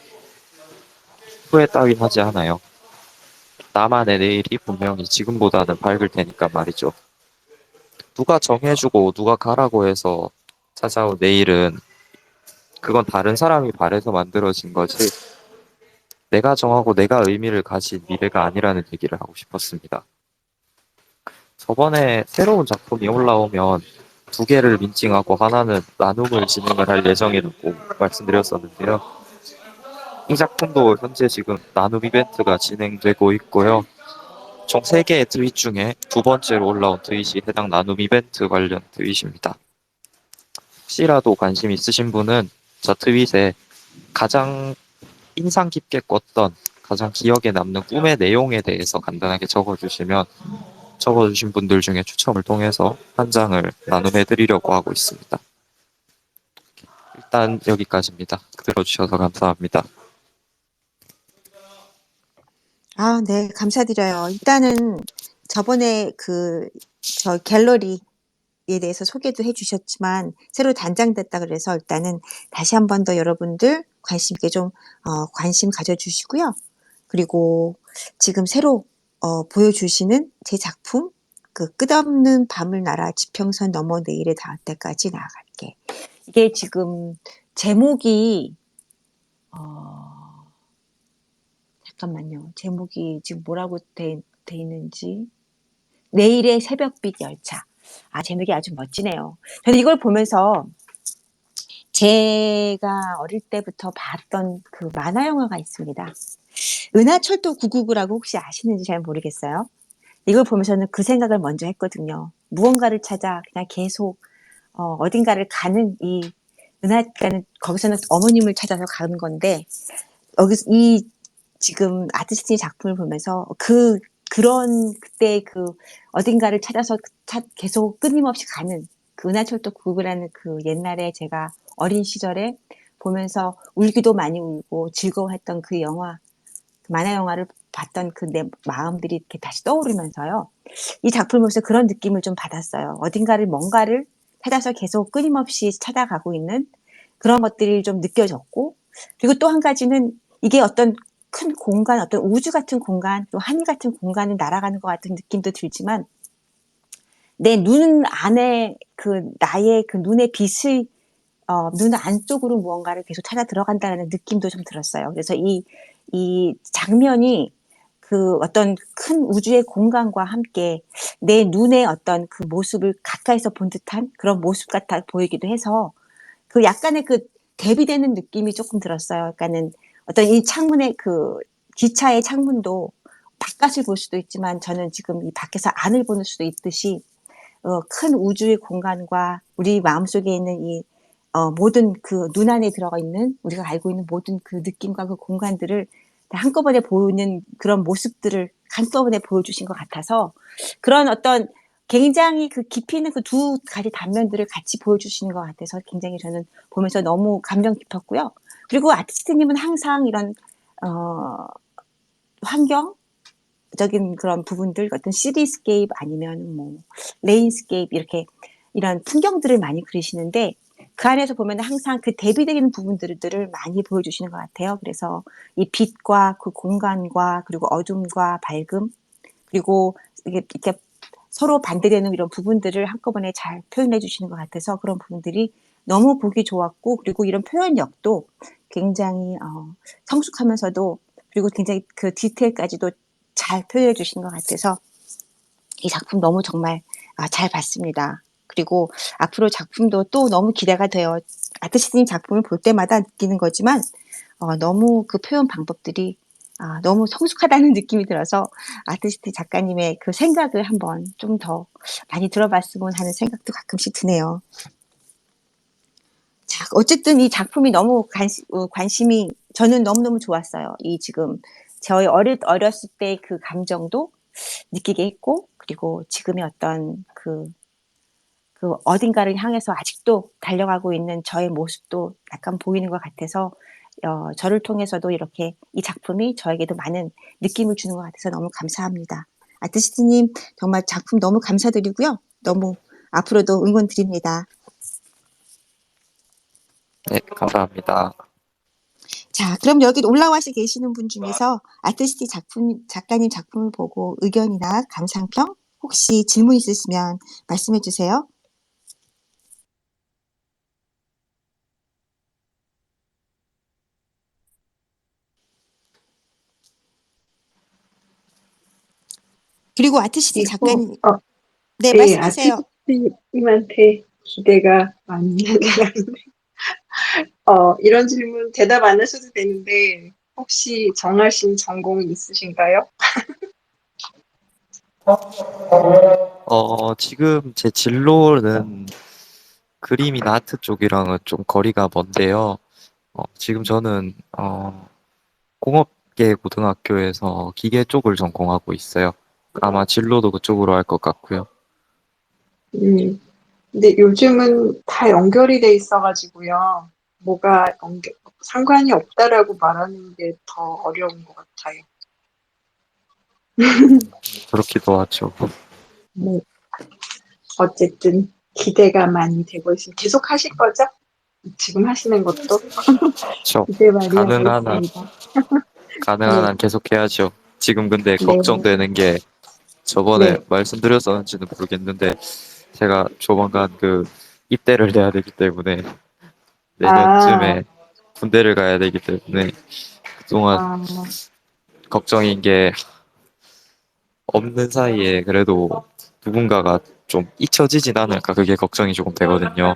후회 따윈 하지 않아요. 나만의 내일이 분명히 지금보다는 밝을 테니까 말이죠. 누가 정해주고 누가 가라고 해서 찾아온 내일은 그건 다른 사람이 바래서 만들어진 거지 내가 정하고 내가 의미를 가진 미래가 아니라는 얘기를 하고 싶었습니다. 저번에 새로운 작품이 올라오면 2개를 민칭하고 하나는 나눔을 진행을 할 예정이라고 말씀드렸었는데요. 이 작품도 현재 지금 나눔 이벤트가 진행되고 있고요. 총 3개의 트윗 중에 2번째로 올라온 트윗이 해당 나눔 이벤트 관련 트윗입니다. 혹시라도 관심 있으신 분은 저 트윗에 가장 인상 깊게 꿨던 가장 기억에 남는 꿈의 내용에 대해서 간단하게 적어주신 분들 중에 추첨을 통해서 한 장을 나눔해드리려고 하고 있습니다. 일단 여기까지입니다. 들어주셔서 감사합니다. 네, 감사드려요. 일단은 저번에 저 갤러리에 대해서 소개도 해주셨지만 새로 단장됐다 그래서 일단은 다시 한 번 더 여러분들 관심 있게 좀 관심 가져주시고요. 그리고 지금 새로 보여주시는 제 작품 끝없는 밤을 날아 지평선 넘어 내일에 닿을 때까지 나아갈게. 이게 지금 제목이 잠깐만요. 제목이 지금 뭐라고 돼 있는지. 내일의 새벽빛 열차. 제목이 아주 멋지네요. 저는 이걸 보면서 제가 어릴 때부터 봤던 그 만화 영화가 있습니다. 은하철도 999라고 혹시 아시는지 잘 모르겠어요. 이걸 보면서는 그 생각을 먼저 했거든요. 무언가를 찾아 그냥 계속 어딘가를 가는 이 은하가는 거기서는 어머님을 찾아서 가는 건데 여기서 이 지금 아티스트의 작품을 보면서 그런 그때 어딘가를 찾아서 계속 끊임없이 가는 그 은하철도 999라는 그 옛날에 제가 어린 시절에 보면서 울기도 많이 울고 즐거워했던 그 영화, 만화 영화를 봤던 그 내 마음들이 이렇게 다시 떠오르면서요. 이 작품을 보면서 그런 느낌을 좀 받았어요. 어딘가를 뭔가를 찾아서 계속 끊임없이 찾아가고 있는 그런 것들이 좀 느껴졌고, 그리고 또 한 가지는 이게 어떤 큰 공간, 어떤 우주 같은 공간, 또 하늘 같은 공간을 날아가는 것 같은 느낌도 들지만 내 눈 안에 나의 눈의 빛을 눈 안쪽으로 무언가를 계속 찾아 들어간다는 느낌도 좀 들었어요. 그래서 이 장면이 어떤 큰 우주의 공간과 함께 내 눈의 어떤 그 모습을 가까이서 본 듯한 그런 모습 같아 보이기도 해서 약간의 대비되는 느낌이 조금 들었어요. 그러니까는 어떤 이 창문의 기차의 창문도 바깥을 볼 수도 있지만 저는 지금 이 밖에서 안을 보는 수도 있듯이 큰 우주의 공간과 우리 마음속에 있는 이 모든 눈 안에 들어가 있는 우리가 알고 있는 모든 그 느낌과 그 공간들을 다 한꺼번에 보이는 그런 모습들을 한꺼번에 보여주신 것 같아서 그런 어떤 굉장히 깊이 있는 그 2가지 단면들을 같이 보여주시는 것 같아서 굉장히 저는 보면서 너무 감명 깊었고요. 그리고 아티스트님은 항상 이런 환경적인 그런 부분들, 어떤 시티스케이프 아니면 뭐 레인스케이프 이렇게 이런 풍경들을 많이 그리시는데 그 안에서 보면 항상 그 대비되는 부분들을 많이 보여주시는 것 같아요. 그래서 이 빛과 그 공간과 그리고 어둠과 밝음 그리고 이렇게 서로 반대되는 이런 부분들을 한꺼번에 잘 표현해 주시는 것 같아서 그런 부분들이 너무 보기 좋았고 그리고 이런 표현력도 굉장히 성숙하면서도 그리고 굉장히 그 디테일까지도 잘 표현해 주시는 것 같아서 이 작품 너무 정말 잘 봤습니다. 그리고 앞으로 작품도 또 너무 기대가 돼요. 아트시스님 작품을 볼 때마다 느끼는 거지만 너무 그 표현 방법들이 너무 성숙하다는 느낌이 들어서 아티스트 작가님의 그 생각을 한번 좀 더 많이 들어봤으면 하는 생각도 가끔씩 드네요. 자, 어쨌든 이 작품이 너무 관심이 저는 너무너무 좋았어요. 이 지금 저희 어렸을 때 그 감정도 느끼게 했고 그리고 지금의 어떤 그 어딘가를 향해서 아직도 달려가고 있는 저의 모습도 약간 보이는 것 같아서 저를 통해서도 이렇게 이 작품이 저에게도 많은 느낌을 주는 것 같아서 너무 감사합니다. 아티스트님 정말 작품 너무 감사드리고요. 너무 앞으로도 응원 드립니다. 네, 감사합니다. 자, 그럼 여기 올라와 계시는 분 중에서 아티스트 작가님 작품을 보고 의견이나 감상평 혹시 질문 있으시면 말씀해 주세요. 그리고 아티스트 작가님, 네, 예, 말씀하세요. 아티스트님한테 기대가 많이 되는데, 이런 질문 대답 안 하셔도 되는데, 혹시 정하신 전공이 있으신가요? 지금 제 진로는 그림이나 아트 쪽이랑은 좀 거리가 먼데요. 지금 저는 공업계 고등학교에서 기계 쪽을 전공하고 있어요. 아마 진로도 그쪽으로 할 것 같고요. 근데 요즘은 다 연결이 돼 있어가지고요. 상관이 없다라고 말하는 게 더 어려운 것 같아요. 그렇기도 하죠. 네. 어쨌든 기대가 많이 되고 있습니다. 계속 하실 거죠? 지금 하시는 것도 저 기대 많이 하고 가능한 한 있습니다. 가능한 네, 한 계속 해야죠. 지금 근데 네, 걱정되는 게 저번에 네. 말씀드렸었는지는 모르겠는데 제가 조만간 그 입대를 해야 되기 때문에 아, 내년쯤에 군대를 가야 되기 때문에 그동안 아, 걱정인 게 없는 사이에 그래도 누군가가 좀 잊혀지진 않을까 그게 걱정이 조금 되거든요.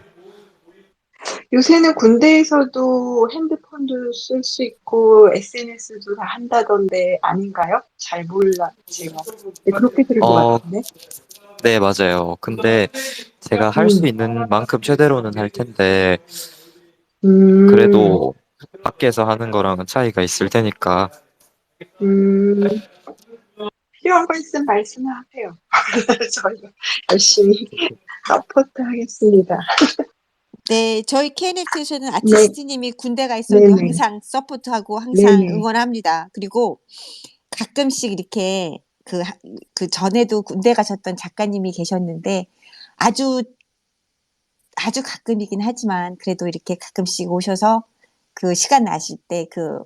요새는 군대에서도 핸드폰도 쓸 수 있고 SNS도 다 한다던데 아닌가요? 잘 몰라, 제가. 네, 그렇게 들은 것 어, 같은데. 네, 맞아요. 근데 제가 할 수 음, 있는 만큼 최대로는 할 텐데 음, 그래도 밖에서 하는 거랑은 차이가 있을 테니까 음. 필요한 거 있으면 말씀하세요. 저희가 열심히 서포트 하겠습니다. 네, 저희 KNF에서는 네, 아티스트님이 군대가 있어도 네네, 항상 서포트하고 항상 네네. 응원합니다. 그리고 가끔씩 이렇게 그 전에도 군대 가셨던 작가님이 계셨는데 아주 아주 가끔이긴 하지만 그래도 이렇게 가끔씩 오셔서 그 시간 나실 때 그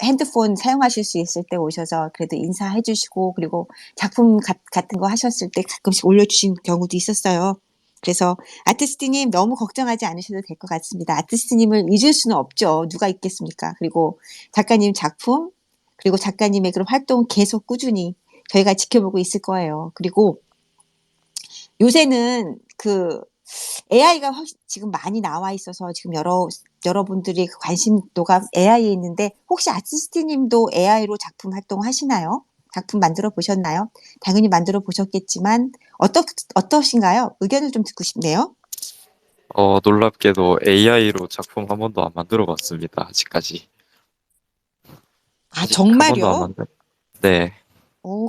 핸드폰 사용하실 수 있을 때 오셔서 그래도 인사해 주시고 그리고 작품 같은 거 하셨을 때 가끔씩 올려주신 경우도 있었어요. 그래서 아티스트님 너무 걱정하지 않으셔도 될 것 같습니다. 아티스트님을 잊을 수는 없죠. 누가 있겠습니까? 그리고 작가님 작품 그리고 작가님의 그런 활동 계속 꾸준히 저희가 지켜보고 있을 거예요. 그리고 요새는 그 AI가 지금 많이 나와 있어서 지금 여러분들이 그 관심도가 AI에 있는데 혹시 아티스트 님도 AI로 작품 활동하시나요? 작품 만들어 보셨나요? 당연히 만들어 보셨겠지만 어떠신가요? 의견을 좀 듣고 싶네요. 놀랍게도 AI로 작품 한 번도 안 만들어 봤습니다. 아직까지. 아, 아직 한 번도 안 정말요? 만들. 네.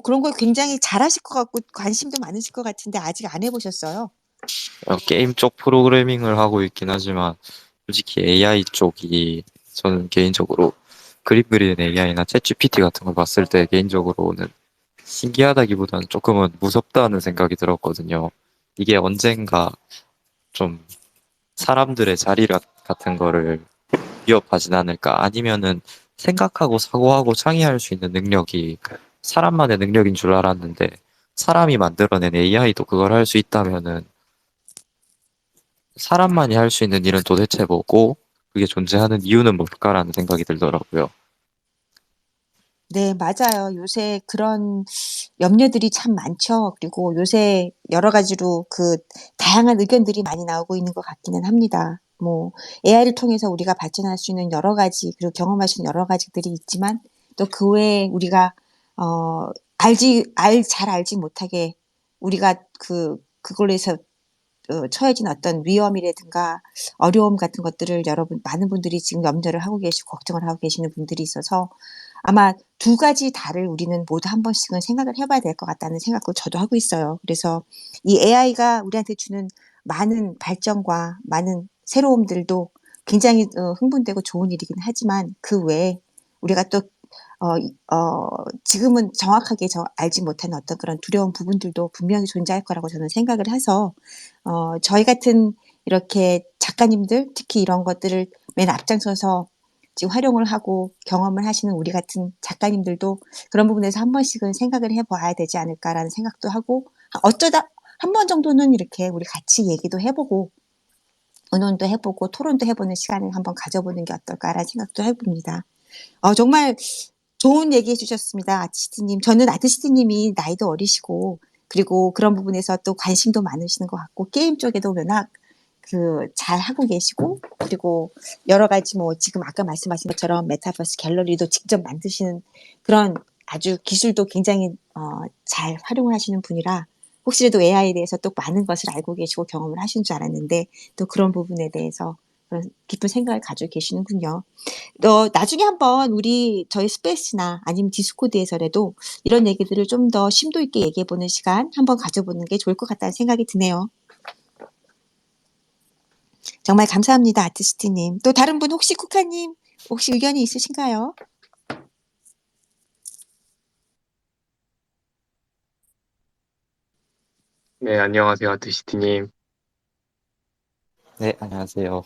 그런 걸 굉장히 잘하실 것 같고 관심도 많으실 것 같은데 아직 안 해보셨어요? 게임 쪽 프로그래밍을 하고 있긴 하지만 솔직히 AI 쪽이 저는 개인적으로 그림 그리는 AI나 챗GPT 같은 걸 봤을 때 개인적으로는 신기하다기보다는 조금은 무섭다는 생각이 들었거든요. 이게 언젠가 좀 사람들의 자리 같은 거를 위협하진 않을까? 아니면은 생각하고 사고하고 창의할 수 있는 능력이 사람만의 능력인 줄 알았는데 사람이 만들어낸 AI도 그걸 할 수 있다면은 사람만이 할 수 있는 일은 도대체 뭐고 그게 존재하는 이유는 뭘까라는 생각이 들더라고요. 네, 맞아요. 요새 그런 염려들이 참 많죠. 그리고 요새 여러 가지로 그 다양한 의견들이 많이 나오고 있는 것 같기는 합니다. 뭐 AI를 통해서 우리가 발전할 수 있는 여러 가지 그리고 경험할 수 있는 여러 가지들이 있지만 또 그 외에 우리가 잘 알지 못하게 우리가 그걸로 해서 처해진 어떤 위험이라든가 어려움 같은 것들을 많은 분들이 지금 염려를 하고 계시고 걱정을 하고 계시는 분들이 있어서 아마 두 가지 다를 우리는 모두 한 번씩은 생각을 해봐야 될 것 같다는 생각도 저도 하고 있어요. 그래서 이 AI가 우리한테 주는 많은 발전과 많은 새로움들도 굉장히 흥분되고 좋은 일이긴 하지만 그 외에 우리가 또 지금은 정확하게 알지 못하는 어떤 그런 두려운 부분들도 분명히 존재할 거라고 저는 생각을 해서 저희 같은 이렇게 작가님들 특히 이런 것들을 맨 앞장서서 지금 활용을 하고 경험을 하시는 우리 같은 작가님들도 그런 부분에서 한 번씩은 생각을 해봐야 되지 않을까라는 생각도 하고 어쩌다 한 번 정도는 이렇게 우리 같이 얘기도 해보고 의논도 해보고 토론도 해보는 시간을 한번 가져보는 게 어떨까라는 생각도 해봅니다. 정말 좋은 얘기 해주셨습니다. 아티스트님. 저는 아티스트님이 나이도 어리시고 그리고 그런 부분에서 또 관심도 많으시는 것 같고 게임 쪽에도 워낙 잘 하고 계시고 그리고 여러 가지 뭐 지금 아까 말씀하신 것처럼 메타버스 갤러리도 직접 만드시는 그런 아주 기술도 굉장히 잘 활용을 하시는 분이라 혹시라도 AI에 대해서 또 많은 것을 알고 계시고 경험을 하신 줄 알았는데 또 그런 부분에 대해서 그런 깊은 생각을 가지고 계시는군요. 나중에 한번 저희 스페이스나 아니면 디스코드에서라도 이런 얘기들을 좀 더 심도 있게 얘기해보는 시간 한번 가져보는 게 좋을 것 같다는 생각이 드네요. 정말 감사합니다, 아티스트님. 또 다른 분 혹시 쿠카님 혹시 의견이 있으신가요? 네, 안녕하세요, 드시티님. 네, 안녕하세요.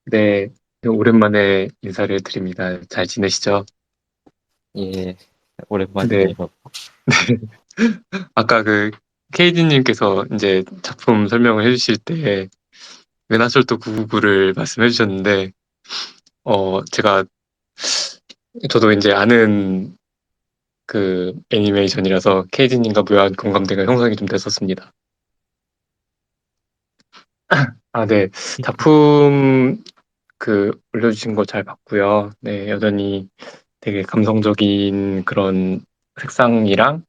네, 오랜만에 인사를 드립니다. 잘 지내시죠? 예, 네, 오랜만이네요. 아까 케이디님께서 이제 작품 설명을 해주실 때 은하철도 999를 말씀해 주셨는데, 제가, 저도 이제 아는 애니메이션이라서 케이디님과 묘한 공감대가 형성이 좀 됐었습니다. 아, 네. 작품 올려주신 거 잘 봤고요. 네, 여전히 되게 감성적인 그런 색상이랑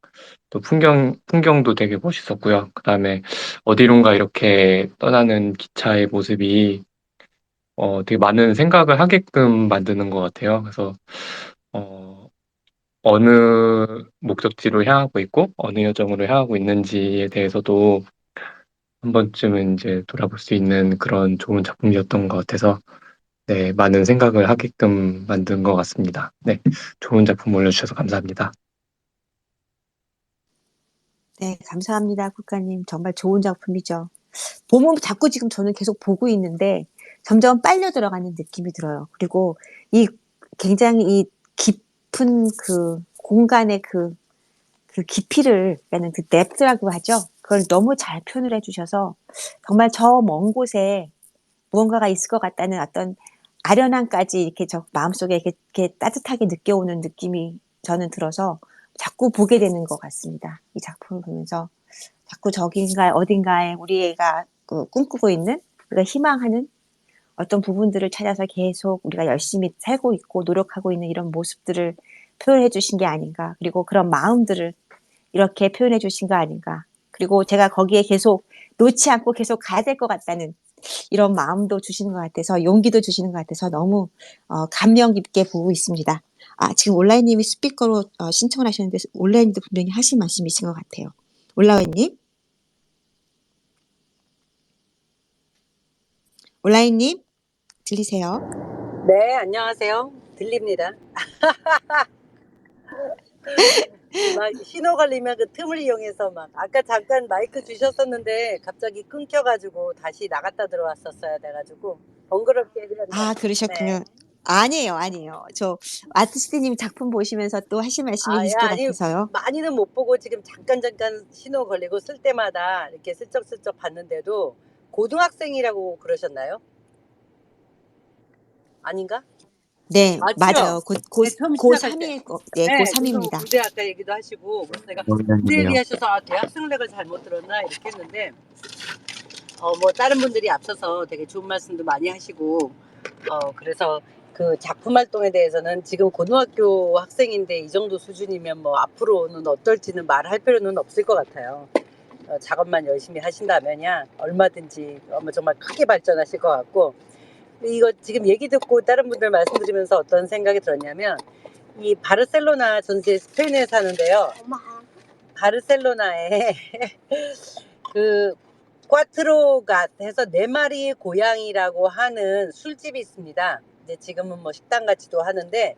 또 풍경도 되게 멋있었고요. 그 다음에 어디론가 이렇게 떠나는 기차의 모습이 되게 많은 생각을 하게끔 만드는 것 같아요. 그래서 어, 어느 목적지로 향하고 있고 어느 여정으로 향하고 있는지에 대해서도 한 번쯤은 이제 돌아볼 수 있는 그런 좋은 작품이었던 것 같아서 네, 많은 생각을 하게끔 만든 것 같습니다. 네, 좋은 작품 올려주셔서 감사합니다. 네, 감사합니다, 쿠카님. 정말 좋은 작품이죠. 보면 자꾸 지금 저는 계속 보고 있는데 점점 빨려 들어가는 느낌이 들어요. 그리고 이 굉장히 이 깊은 공간의 그 깊이를, 그러니까는 그 뎁스라고 하죠. 그걸 너무 잘 표현을 해주셔서 정말 저 먼 곳에 무언가가 있을 것 같다는 어떤 아련함까지 이렇게 저 마음속에 이렇게 따뜻하게 느껴오는 느낌이 저는 들어서 자꾸 보게 되는 것 같습니다. 이 작품을 보면서 자꾸 저긴가 어딘가에 우리 애가 꿈꾸고 있는 우리가 희망하는 어떤 부분들을 찾아서 계속 우리가 열심히 살고 있고 노력하고 있는 이런 모습들을 표현해 주신 게 아닌가. 그리고 그런 마음들을 이렇게 표현해 주신 거 아닌가. 그리고 제가 거기에 계속 놓지 않고 계속 가야 될 것 같다는 이런 마음도 주시는 것 같아서 용기도 주시는 것 같아서 너무 감명 깊게 보고 있습니다. 지금 온라인님이 스피커로 신청을 하셨는데 온라인도 분명히 하신 말씀이신 것 같아요. 온라인님? 온라인님? 들리세요? 네, 안녕하세요. 들립니다. 막 신호 걸리면 그 틈을 이용해서 막 아까 잠깐 마이크 주셨었는데 갑자기 끊겨가지고 다시 나갔다 들어왔었어야 돼가지고 번거롭게 해드렸네요. 아, 네. 그러셨군요. 아니에요, 아니에요. 저 아티스트님 작품 보시면서 또 하실 말씀이 아, 예, 있을 것 아니 같아서요. 많이는 못 보고 지금 잠깐 신호 걸리고 쓸 때마다 이렇게 슬쩍슬쩍 봤는데도 고등학생이라고 그러셨나요? 아닌가? 네, 맞죠? 맞아요. 네, 처음 시작할 때. 고3일 거, 네, 네, 그래서 고3입니다. 군대 아까 얘기도 하시고 그래서 내가 군대 원장님이요. 얘기하셔서 아, 대학생렉을 잘못 들었나 이렇게 했는데 뭐 다른 분들이 앞서서 되게 좋은 말씀도 많이 하시고 그래서 그 작품 활동에 대해서는 지금 고등학교 학생인데 이 정도 수준이면 뭐 앞으로는 어떨지는 말할 필요는 없을 것 같아요. 작업만 열심히 하신다면야 얼마든지 정말 크게 발전하실 것 같고 이거 지금 얘기 듣고 다른 분들 말씀드리면서 어떤 생각이 들었냐면 이 바르셀로나 전세 스페인에 사는데요. 바르셀로나에 그 꽈트로가 해서 네 마리 고양이라고 하는 술집이 있습니다. 이제 지금은 뭐 식당 같이도 하는데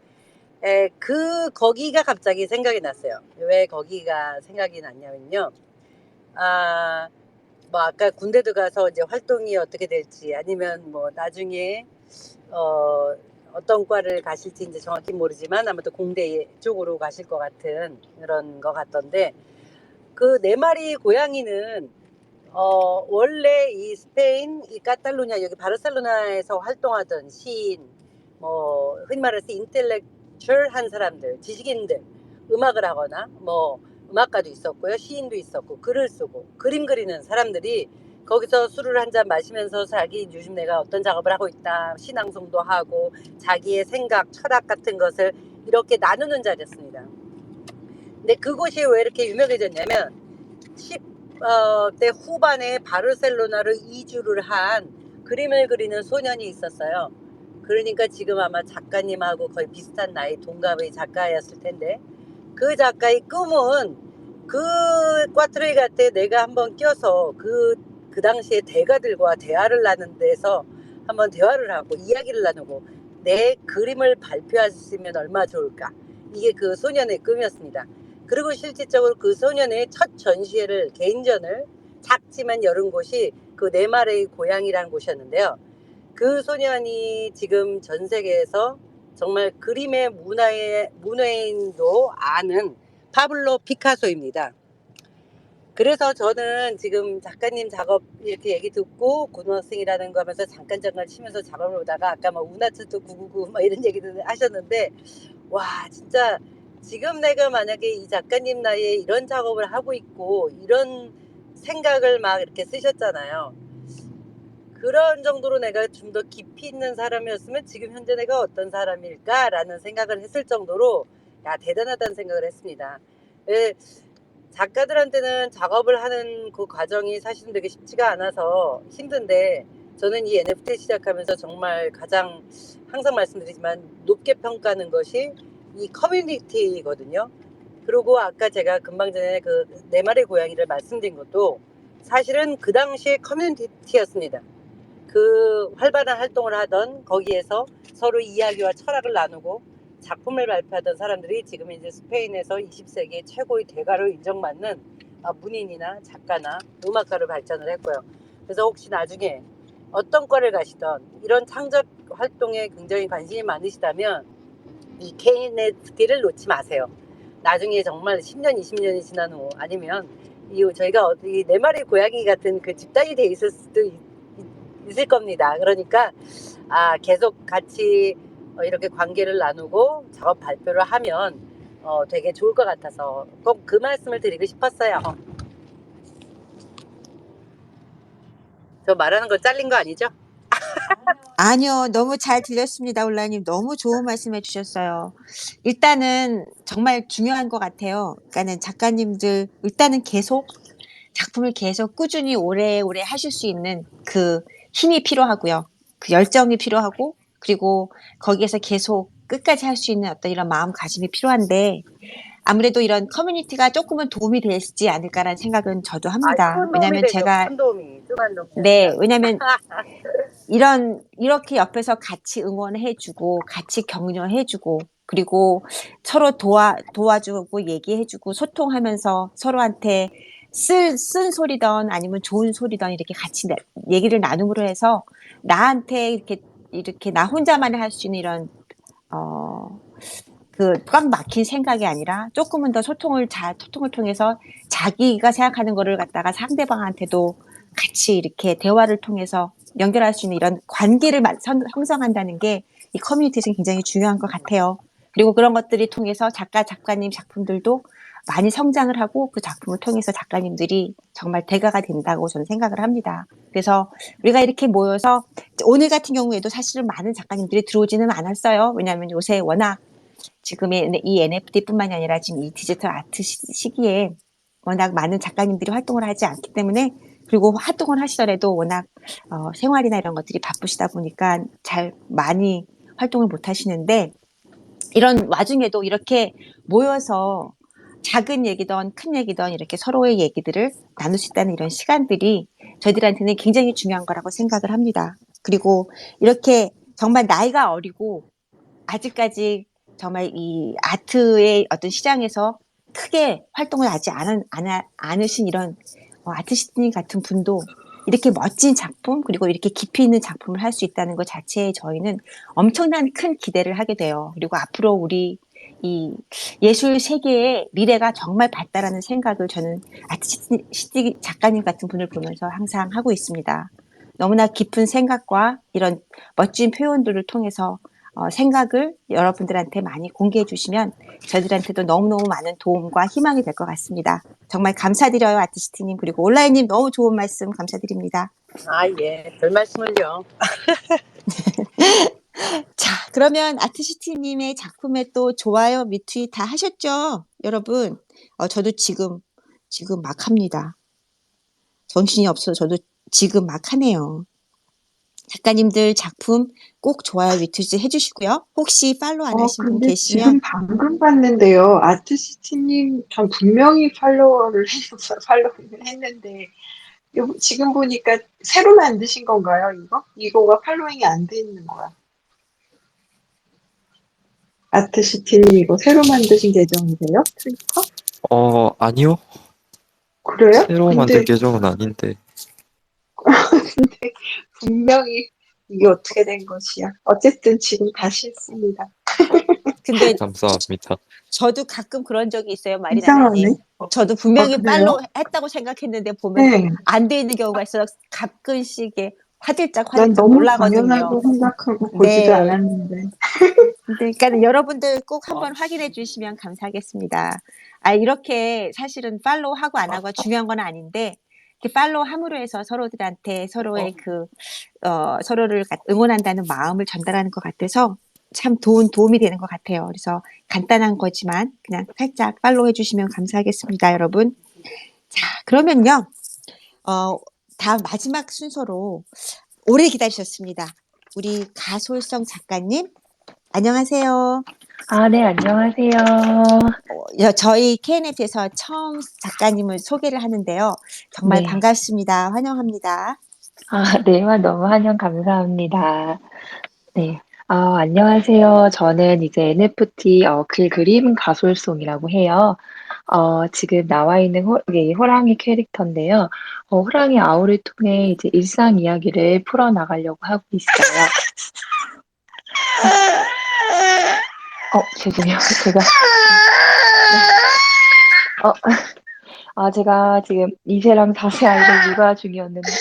거기가 갑자기 생각이 났어요. 왜 거기가 생각이 났냐면요. 뭐 아까 군대도 가서 이제 활동이 어떻게 될지 아니면 뭐 나중에 어떤 과를 가실지 이제 정확히 모르지만 아무튼 공대 쪽으로 가실 것 같은 그런 것 같던데 그 네 마리 고양이는 원래 이 스페인 이 카탈루냐 여기 바르셀로나에서 활동하던 시인 뭐 흔히 말해서 인텔렉츄얼한 사람들 지식인들 음악을 하거나 뭐 음악가도 있었고요 시인도 있었고 글을 쓰고 그림 그리는 사람들이 거기서 술을 한 잔 마시면서 자기 요즘 내가 어떤 작업을 하고 있다 신앙송도 하고 자기의 생각 철학 같은 것을 이렇게 나누는 자리였습니다. 근데 그곳이 왜 이렇게 유명해졌냐면 10대 후반에 바르셀로나로 이주를 한 그림을 그리는 소년이 있었어요. 그러니까 지금 아마 작가님하고 거의 비슷한 나이 동갑의 작가였을 텐데 그 작가의 꿈은 그 꽈트로이가테 내가 한번 껴서 그 당시에 대가들과 대화를 나눈 데서 한번 대화를 하고 이야기를 나누고 내 그림을 발표할 수 있으면 얼마나 좋을까. 이게 그 소년의 꿈이었습니다. 그리고 실질적으로 그 소년의 첫 전시회를 개인전을 작지만 열은 곳이 그 네 마리의 고향이라는 곳이었는데요. 그 소년이 지금 전 세계에서 정말 그림의 문외인도 아는 파블로 피카소입니다. 그래서 저는 지금 작가님 작업 이렇게 얘기 듣고 고등학생이라는 거 하면서 잠깐 쉬면서 작업을 보다가 아까 막 운하철도 999 막 이런 얘기도 하셨는데 와 진짜 지금 내가 만약에 이 작가님 나이에 이런 작업을 하고 있고 이런 생각을 막 이렇게 쓰셨잖아요. 그런 정도로 내가 좀 더 깊이 있는 사람이었으면 지금 현재 내가 어떤 사람일까라는 생각을 했을 정도로 야 대단하다는 생각을 했습니다. 작가들한테는 작업을 하는 그 과정이 사실은 되게 쉽지가 않아서 힘든데 저는 이 NFT 시작하면서 정말 가장 항상 말씀드리지만 높게 평가하는 것이 이 커뮤니티거든요. 그리고 아까 제가 금방 전에 그 네 마리 고양이를 말씀드린 것도 사실은 그 당시에 커뮤니티였습니다. 그 활발한 활동을 하던 거기에서 서로 이야기와 철학을 나누고 작품을 발표하던 사람들이 지금 이제 스페인에서 20세기 최고의 대가로 인정받는 문인이나 작가나 음악가로 발전을 했고요. 그래서 혹시 나중에 어떤 과를 가시던 이런 창작 활동에 굉장히 관심이 많으시다면 이 KNFT를 놓지 마세요. 나중에 정말 10년, 20년이 지난 후 아니면 저희가 이 네 마리 고양이 같은 그 집단이 돼 있을 수도 있을 겁니다. 그러니까 계속 같이 이렇게 관계를 나누고 작업 발표를 하면 되게 좋을 것 같아서 꼭 그 말씀을 드리고 싶었어요. 저 말하는 거 잘린 거 아니죠? 아니요, 너무 잘 들렸습니다, 올라님. 너무 좋은 말씀 해주셨어요. 일단은 정말 중요한 것 같아요. 그러니까는 작가님들, 일단은 작품을 계속 꾸준히 오래오래 하실 수 있는 그 힘이 필요하고요. 그 열정이 필요하고, 그리고 거기에서 계속 끝까지 할 수 있는 어떤 이런 마음가짐이 필요한데, 아무래도 이런 커뮤니티가 조금은 도움이 되지 않을까라는 생각은 저도 합니다. 큰 도움이 왜냐면 되죠. 제가, 큰 도움이. 조그만 도움이 네, 아니라. 왜냐면 이렇게 옆에서 같이 응원해주고, 같이 격려해주고, 그리고 서로 도와주고 얘기해주고 소통하면서 서로한테 쓴 소리든 아니면 좋은 소리든 이렇게 같이 얘기를 나눔으로 해서 나한테 이렇게 나 혼자만 할 수 있는 이런, 꽉 막힌 생각이 아니라 조금은 더 소통을 통해서 자기가 생각하는 거를 갖다가 상대방한테도 같이 이렇게 대화를 통해서 연결할 수 있는 이런 관계를 형성한다는 게 이 커뮤니티에서는 굉장히 중요한 것 같아요. 그리고 그런 것들이 통해서 작가님 작품들도 많이 성장을 하고 그 작품을 통해서 작가님들이 정말 대가가 된다고 저는 생각을 합니다. 그래서 우리가 이렇게 모여서 오늘 같은 경우에도 사실은 많은 작가님들이 들어오지는 않았어요. 왜냐하면 요새 워낙 지금의 이 NFT뿐만이 아니라 지금 이 디지털 아트 시기에 워낙 많은 작가님들이 활동을 하지 않기 때문에 그리고 활동을 하시더라도 워낙 생활이나 이런 것들이 바쁘시다 보니까 잘 많이 활동을 못 하시는데 이런 와중에도 이렇게 모여서 작은 얘기든 큰 얘기든 이렇게 서로의 얘기들을 나눌 수 있다는 이런 시간들이 저희들한테는 굉장히 중요한 거라고 생각을 합니다. 그리고 이렇게 정말 나이가 어리고 아직까지 정말 이 아트의 어떤 시장에서 크게 활동을 하지 않으신 이런 아티스트님 같은 분도 이렇게 멋진 작품 그리고 이렇게 깊이 있는 작품을 할 수 있다는 것 자체에 저희는 엄청난 큰 기대를 하게 돼요. 그리고 앞으로 우리 이 예술 세계의 미래가 정말 밝다라는 생각을 저는 아티스트 작가님 같은 분을 보면서 항상 하고 있습니다. 너무나 깊은 생각과 이런 멋진 표현들을 통해서 생각을 여러분들한테 많이 공개해 주시면 저희들한테도 너무너무 많은 도움과 희망이 될 것 같습니다. 정말 감사드려요, 아티스트님. 그리고 온라인님 너무 좋은 말씀 감사드립니다. 아, 예. 별 말씀을요. 자, 그러면 아티스트님의 작품에 또 좋아요, 리트윗 다 하셨죠? 여러분, 저도 지금 막 합니다. 정신이 없어서 저도 지금 막 하네요. 작가님들 작품 꼭 좋아요, 리트윗 해주시고요. 혹시 팔로우 안 하신 분 근데 계시면 지금 방금 봤는데요. 아트시티님 전 분명히 팔로우를 했는데 지금 보니까 새로 만드신 건가요, 이거? 이거가 팔로잉이 안 돼 있는 거야. 아트시티님 이거 새로 만드신 계정이세요? 트위터? 아니요. 그래요? 새로 만든 계정은 아닌데. 근데 분명히 이게 어떻게 된 것이야. 어쨌든 지금 다시 했습니다. 근데 감사합니다. 저도 가끔 그런 적이 있어요, 이상하네. 마리나님. 저도 분명히 그래요? 팔로우 했다고 생각했는데 보면 네. 안 돼 있는 경우가 있어서 가끔씩 이게 화들짝 난 너무 놀라거든요. 당연하고 생각하고 보지도 않았는데. 그러니까 여러분들 꼭 한번 확인해 주시면 감사하겠습니다. 이렇게 사실은 팔로우하고 안 하고 중요한 건 아닌데 이렇게 팔로우함으로 해서 서로들한테 서로의 서로를 응원한다는 마음을 전달하는 것 같아서 참 도움이 되는 것 같아요. 그래서 간단한 거지만 그냥 살짝 팔로우 해주시면 감사하겠습니다, 여러분. 자, 그러면요. 다음 마지막 순서로 오래 기다리셨습니다. 우리 가솔성 작가님, 안녕하세요. 네, 안녕하세요. 저희 KNF에서 처음 작가님을 소개를 하는데요. 정말 네. 반갑습니다. 환영합니다. 네, 너무 환영 감사합니다. 네. 안녕하세요. 저는 이제 NFT 글 그림 가솔송이라고 해요. 지금 나와 있는 호랑이 캐릭터인데요. 호랑이 아우를 통해 이제 일상 이야기를 풀어나가려고 하고 있어요. 죄송해요. 제가 지금 2세랑 4세 아이를 육아 중이었는데요.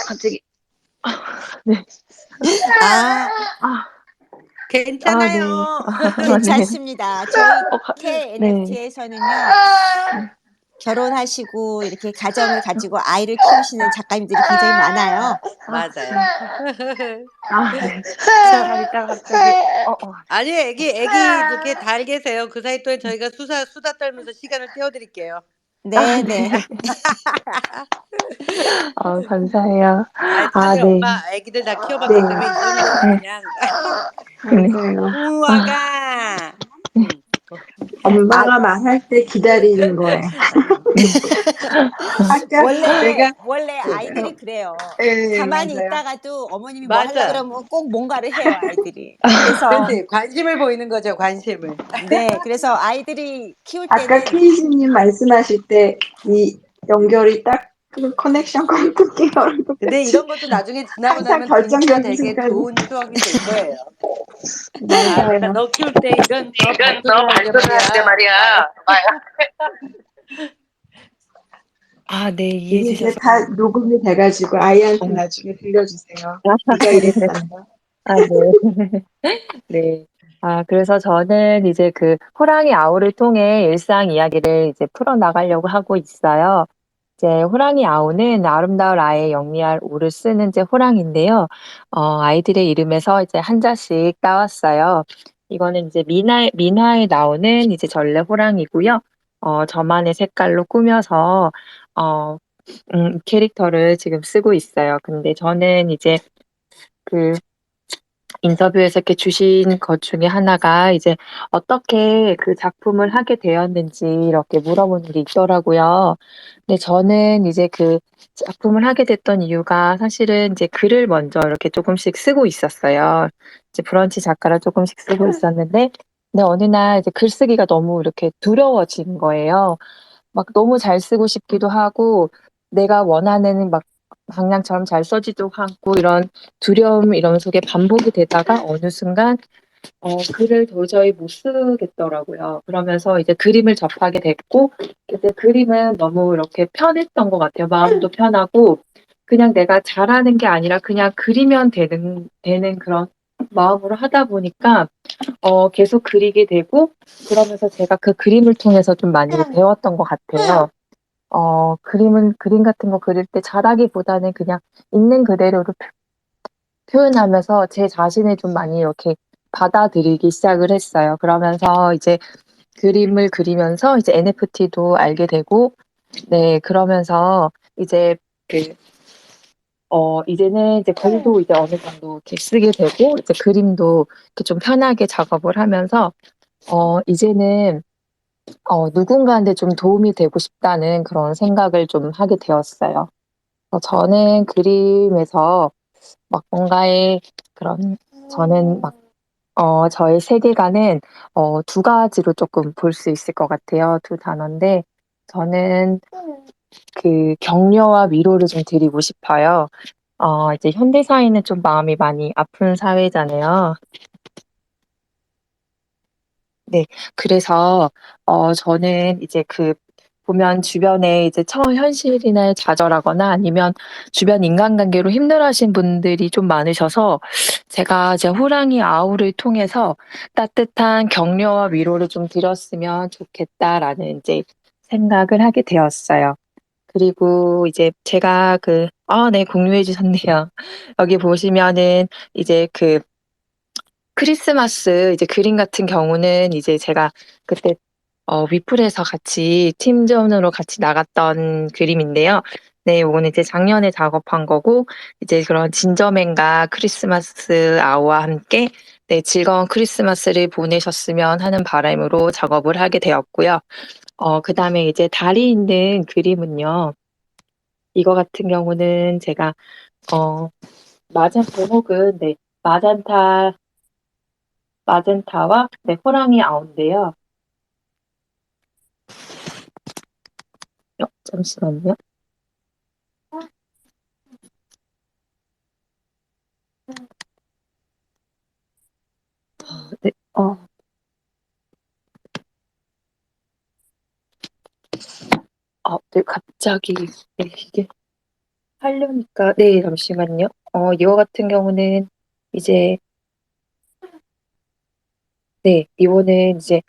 갑자기. 네. 괜찮아요. 네. 괜찮습니다. 저희 네. KNFT에서는요. 결혼하시고 이렇게 가정을 가지고 아이를 키우시는 작가님들이 굉장히 많아요. 맞아요. 네. 이따가 갑자기. 아니, 애기 이렇게 잘 계세요. 그 사이 동안 저희가 수다 떨면서 시간을 때워드릴게요. 네. 감사해요. 사실 네. 엄마 애기들 다 키워봤기 때문에 이 정도는 그냥 우아가 엄마가 말할 때 기다리는 거예요. 아까 내가 원래 아이들이 그래요. 예, 가만히 맞아요. 있다가도 어머님이 뭐 하려 맞아. 그러면 꼭 뭔가를 해요, 아이들이. 그래서 그렇지. 관심을 보이는 거죠, 관심을. 네, 그래서 아이들이 키울 아까 때는 케이지님 말씀하실 때 이 연결이 딱 그 커넥션 끊기는 것 근데 같이 이런 것도 나중에 지나고 항상 나면 진짜 결정적인 되게 순간이 좋은 추억이 될 거예요. 아, 맞아요. 너 키울 때 이런 너 발표를 하는데 말이야. 아, 네, 이해해 이게 이제 주셔서. 다 녹음이 돼가지고 아이한테 어. 나중에 들려주세요. 네가 이랬단다. 아, 네. 네. 아, 그래서 저는 이제 그 호랑이 아우를 통해 일상 이야기를 이제 풀어나가려고 하고 있어요. 이제 호랑이 아우는 아름다울 아이의 영리할 오를 쓰는 이제 호랑이인데요. 아이들의 이름에서 이제 한자씩 따왔어요. 이거는 이제 민화에 나오는 이제 전래 호랑이고요. 저만의 색깔로 꾸며서, 어, 캐릭터를 지금 쓰고 있어요. 근데 저는 이제 그 인터뷰에서 이렇게 주신 것 중에 하나가 이제 어떻게 그 작품을 하게 되었는지 이렇게 물어보는 게 있더라고요. 근데 저는 이제 그 작품을 하게 됐던 이유가 사실은 이제 글을 먼저 이렇게 조금씩 쓰고 있었어요. 이제 브런치 작가를 조금씩 쓰고 있었는데, 근데 어느 날 이제 글쓰기가 너무 이렇게 두려워진 거예요. 막 너무 잘 쓰고 싶기도 하고, 내가 원하는 막 방향처럼 잘 써지도 않고 이런 두려움 이런 속에 반복이 되다가 어느 순간 글을 도저히 못 쓰겠더라고요. 그러면서 이제 그림을 접하게 됐고 그때 그림은 너무 이렇게 편했던 것 같아요. 마음도 편하고 그냥 내가 잘하는 게 아니라 그냥 그리면 되는 그런 마음으로 하다 보니까 계속 그리게 되고 그러면서 제가 그 그림을 통해서 좀 많이 배웠던 것 같아요. 그림 같은 거 그릴 때 잘하기보다는 그냥 있는 그대로를 표현하면서 제 자신을 좀 많이 이렇게 받아들이기 시작을 했어요. 그러면서 이제 그림을 그리면서 이제 NFT도 알게 되고, 네, 그러면서 이제 그, 이제는 이제 글도 이제 어느 정도 이렇게 쓰게 되고, 이제 그림도 이렇게 좀 편하게 작업을 하면서, 이제는 누군가한테 좀 도움이 되고 싶다는 그런 생각을 좀 하게 되었어요. 저는 그림에서 막 뭔가의 그런 저는 막 저의 세계관은 두 가지로 조금 볼 수 있을 것 같아요. 두 단어인데 저는 그 격려와 위로를 좀 드리고 싶어요. 이제 현대 사회는 좀 마음이 많이 아픈 사회잖아요. 네. 그래서 저는 이제 보면 주변에 이제 현실인에 좌절하거나 아니면 주변 인간관계로 힘들어하신 분들이 좀 많으셔서 제가 이제 호랑이 아우를 통해서 따뜻한 격려와 위로를 좀 드렸으면 좋겠다라는 이제 생각을 하게 되었어요. 그리고 이제 제가 네, 공유해 주셨네요. 여기 보시면은 이제 크리스마스 이제 그림 같은 경우는 이제 제가 그때 위플에서 같이 팀전으로 같이 나갔던 그림인데요. 네, 요거는 이제 작년에 작업한 거고 이제 그런 진저맨과 크리스마스 아우와 함께 네, 즐거운 크리스마스를 보내셨으면 하는 바람으로 작업을 하게 되었고요. 그다음에 이제 달이 있는 그림은요. 이거 같은 경우는 제가 어 제목은 네, 마젠타와 네, 호랑이 아우인데요. 잠시만요. 네, 네, 갑자기 네, 이게 하려니까 네, 잠시만요. 이거 같은 경우는 이제 네, 이거는 이제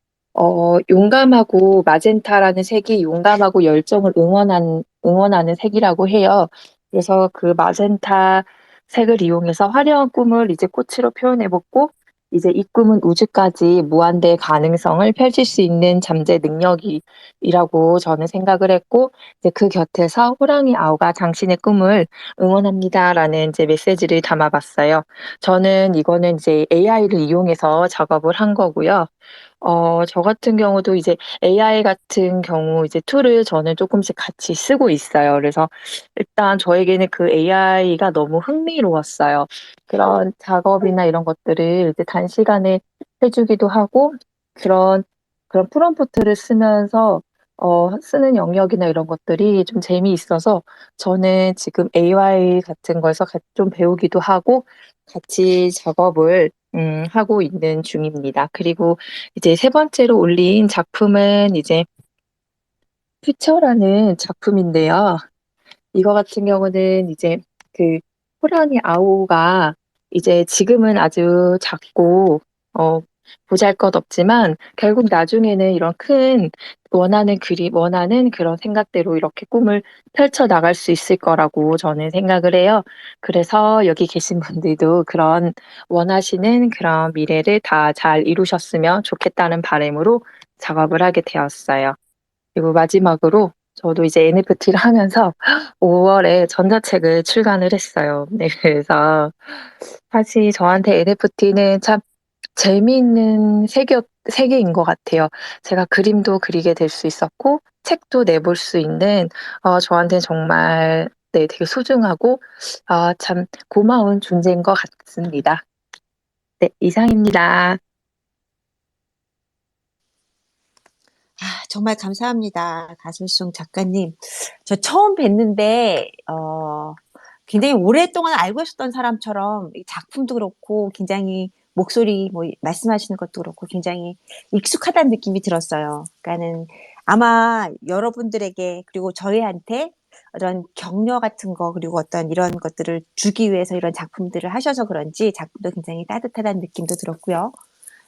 용감하고 마젠타라는 색이 용감하고 열정을 응원하는 색이라고 해요. 그래서 그 마젠타 색을 이용해서 화려한 꿈을 이제 꽃으로 표현해봤고, 이제 이 꿈은 우주까지 무한대의 가능성을 펼칠 수 있는 잠재 능력이라고 저는 생각을 했고, 이제 그 곁에서 호랑이 아우가 당신의 꿈을 응원합니다라는 이제 메시지를 담아봤어요. 저는 이거는 이제 AI를 이용해서 작업을 한 거고요. 저 같은 경우도 이제 AI 같은 경우 이제 툴을 저는 쪼끔씩 같이 쓰고 있어요. 그래서 일단 저에게는 그 AI가 너무 흥미로웠어요. 그런 작업이나 이런 것들을 이제 단시간에 해 주기도 하고 그런 프롬프트를 쓰면서 쓰는 영역이나 이런 것들이 좀 재미있어서 저는 지금 AI 같은 거에서 좀 배우기도 하고 같이 작업을 하고 있는 중입니다. 그리고 이제 세 번째로 올린 작품은 이제 퓨처라는 작품인데요. 이거 같은 경우는 이제 그 호랑이 아오가 이제 지금은 아주 작고 어 보잘것없지만 결국 나중에는 이런 큰 원하는 그런 생각대로 이렇게 꿈을 펼쳐 나갈 수 있을 거라고 저는 생각을 해요. 그래서 여기 계신 분들도 그런 원하시는 그런 미래를 다 잘 이루셨으면 좋겠다는 바람으로 작업을 하게 되었어요. 그리고 마지막으로 저도 이제 NFT를 하면서 5 월에 전자책을 출간을 했어요. 네 그래서 사실 저한테 NFT는 참 재미있는 세계인 것 같아요. 제가 그림도 그리게 될 수 있었고 책도 내볼 수 있는 저한테는 정말 네 되게 소중하고 참 고마운 존재인 것 같습니다. 네 이상입니다. 정말 감사합니다. 가술송 작가님. 저 처음 뵀는데, 굉장히 오랫동안 알고 있었던 사람처럼 이 작품도 그렇고 굉장히 목소리, 뭐, 말씀하시는 것도 그렇고 굉장히 익숙하다는 느낌이 들었어요. 그러니까는 아마 여러분들에게 그리고 저희한테 이런 격려 같은 거 그리고 어떤 이런 것들을 주기 위해서 이런 작품들을 하셔서 그런지 작품도 굉장히 따뜻하다는 느낌도 들었고요.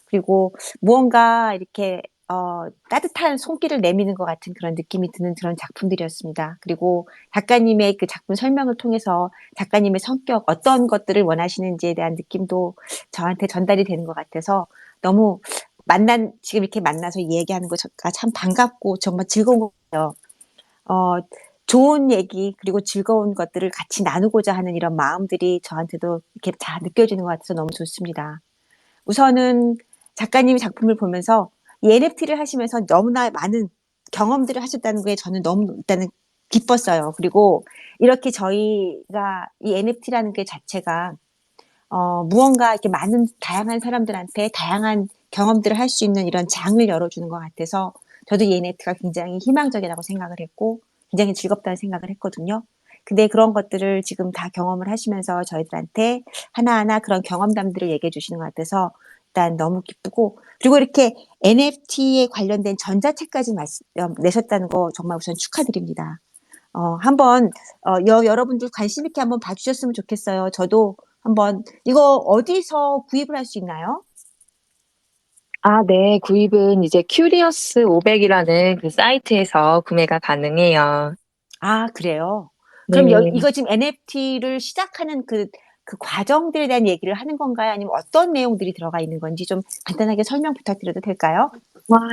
그리고 무언가 이렇게 따뜻한 손길을 내미는 것 같은 그런 느낌이 드는 그런 작품들이었습니다. 그리고 작가님의 그 작품 설명을 통해서 작가님의 성격, 어떤 것들을 원하시는지에 대한 느낌도 저한테 전달이 되는 것 같아서 너무 지금 이렇게 만나서 얘기하는 거가 참 반갑고 정말 즐거운 것 같아요. 어, 좋은 얘기, 그리고 즐거운 것들을 같이 나누고자 하는 이런 마음들이 저한테도 이렇게 잘 느껴지는 것 같아서 너무 좋습니다. 우선은 작가님의 작품을 보면서 이 NFT를 하시면서 너무나 많은 경험들을 하셨다는 게 저는 너무 일단은 기뻤어요. 그리고 이렇게 저희가 이 NFT라는 게 자체가 무언가 이렇게 많은 다양한 사람들한테 다양한 경험들을 할 수 있는 이런 장을 열어주는 것 같아서 저도 이 NFT가 굉장히 희망적이라고 생각을 했고 굉장히 즐겁다는 생각을 했거든요. 근데 그런 것들을 지금 다 경험을 하시면서 저희들한테 하나하나 그런 경험담들을 얘기해 주시는 것 같아서 일단 너무 기쁘고 그리고 이렇게 NFT에 관련된 전자책까지 내셨다는 거 정말 우선 축하드립니다. 한번 여러분들 관심 있게 한번 봐주셨으면 좋겠어요. 저도 한번 이거 어디서 구입을 할 수 있나요? 네. 구입은 이제 큐리어스 500이라는 그 사이트에서 구매가 가능해요. 아, 그래요? 그럼 네. 이거 지금 NFT를 시작하는 그 과정들에 대한 얘기를 하는 건가요? 아니면 어떤 내용들이 들어가 있는 건지 좀 간단하게 설명 부탁드려도 될까요?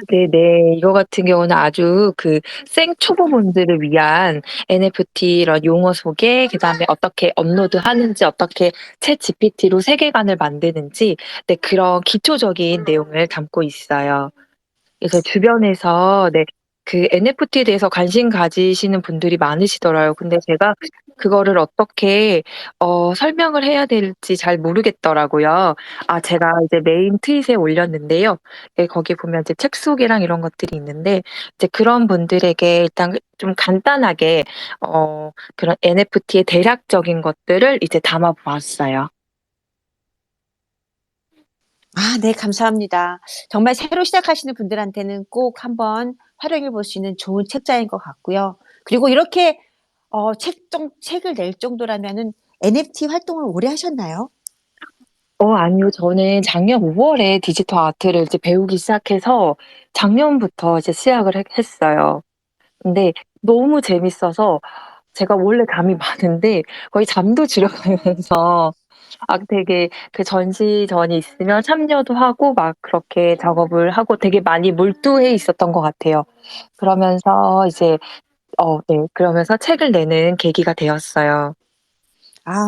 네네. 이거 같은 경우는 아주 그 생초보분들을 위한 NFT 이런 용어 소개, 그다음에 어떻게 업로드하는지, 어떻게 챗GPT로 세계관을 만드는지 네 그런 기초적인 내용을 담고 있어요. 그래서 주변에서 네 그 NFT에 대해서 관심 가지시는 분들이 많으시더라고요. 근데 제가 그거를 어떻게 설명을 해야 될지 잘 모르겠더라고요. 제가 이제 메인 트윗에 올렸는데요. 네 거기 보면 이제 책 소개랑 이런 것들이 있는데 이제 그런 분들에게 일단 좀 간단하게 그런 NFT의 대략적인 것들을 이제 담아 보았어요. 네, 감사합니다. 정말 새로 시작하시는 분들한테는 꼭 한번 활용해 볼 수 있는 좋은 책자인 것 같고요. 그리고 이렇게 책을 낼 정도라면은 NFT 활동을 오래 하셨나요? 아니요. 저는 작년 5 월에 디지털 아트를 이제 배우기 시작해서 작년부터 이제 시작을 했어요. 근데 너무 재밌어서 제가 원래 감이 많은데 거의 잠도 줄여가면서 되게 그 전시전이 있으면 참여도 하고 막 그렇게 작업을 하고 되게 많이 몰두해 있었던 것 같아요. 그러면서 이제 네 그러면서 책을 내는 계기가 되었어요.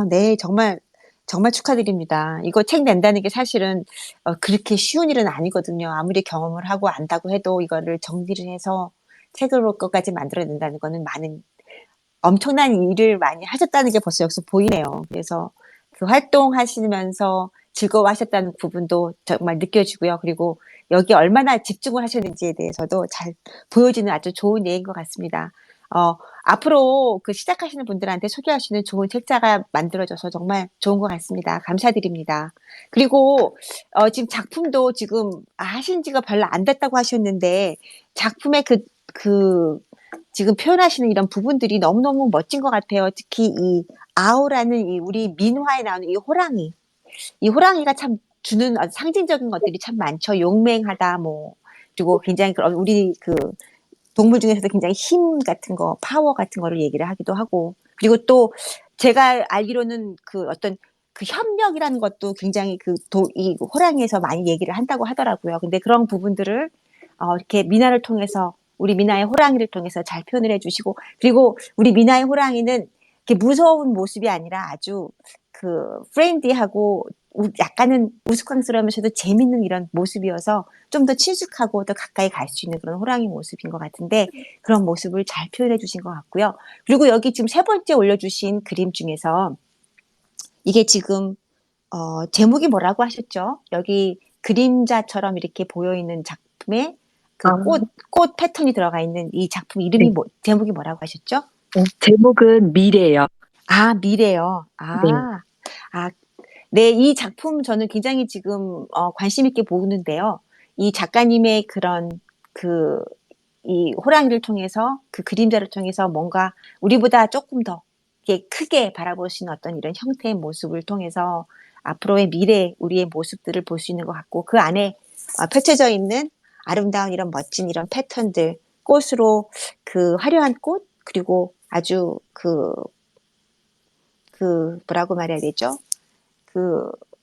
네. 정말 정말 축하드립니다. 이거 책 낸다는 게 사실은 그렇게 쉬운 일은 아니거든요. 아무리 경험을 하고 안다고 해도 이거를 정리를 해서 책으로 것까지 만들어낸다는 거는 많은 엄청난 일을 많이 하셨다는 게 벌써 여기서 보이네요. 그래서 그 활동하시면서 즐거워하셨다는 부분도 정말 느껴지고요. 그리고 여기 얼마나 집중을 하셨는지에 대해서도 잘 보여지는 아주 좋은 예인 것 같습니다. 앞으로 그 시작하시는 분들한테 소개할 수 있는 좋은 책자가 만들어져서 정말 좋은 것 같습니다. 감사드립니다. 그리고 지금 작품도 지금 하신 지가 별로 안 됐다고 하셨는데 작품의 지금 표현하시는 이런 부분들이 너무너무 멋진 것 같아요. 특히 이 아오라는 이 우리 민화에 나오는 이 호랑이가 참 주는 상징적인 것들이 참 많죠. 용맹하다, 뭐, 그리고 굉장히 우리 동물 중에서도 굉장히 힘 같은 거, 파워 같은 거를 얘기를 하기도 하고, 그리고 또 제가 알기로는 어떤 협력이라는 것도 굉장히 이 호랑이에서 많이 얘기를 한다고 하더라고요. 근데 그런 부분들을 이렇게 미나를 통해서 우리 미나의 호랑이를 통해서 잘 표현을 해주시고, 그리고 우리 미나의 호랑이는 이렇게 무서운 모습이 아니라 아주 프렌디하고 약간은 우스꽝스러우면서도 재밌는 이런 모습이어서 좀 더 친숙하고 더 가까이 갈 수 있는 그런 호랑이 모습인 것 같은데 그런 모습을 잘 표현해 주신 것 같고요. 그리고 여기 지금 세 번째 올려주신 그림 중에서 이게 지금 제목이 뭐라고 하셨죠? 여기 그림자처럼 이렇게 보여있는 작품에 꽃 패턴이 들어가 있는 이 작품 이름이 네. 제목이 뭐라고 하셨죠? 제목은 미래예요. 아, 미래요. 네. 네, 이 작품 저는 굉장히 지금 관심 있게 보는데요. 이 작가님의 이 호랑이를 통해서 그 그림자를 통해서 뭔가 우리보다 조금 더 이렇게 크게 바라볼 수 있는 어떤 이런 형태의 모습을 통해서 앞으로의 미래 우리의 모습들을 볼 수 있는 것 같고 그 안에 펼쳐져 있는 아름다운 이런 멋진 이런 패턴들 꽃으로 화려한 꽃 그리고 아주 뭐라고 말해야 되죠?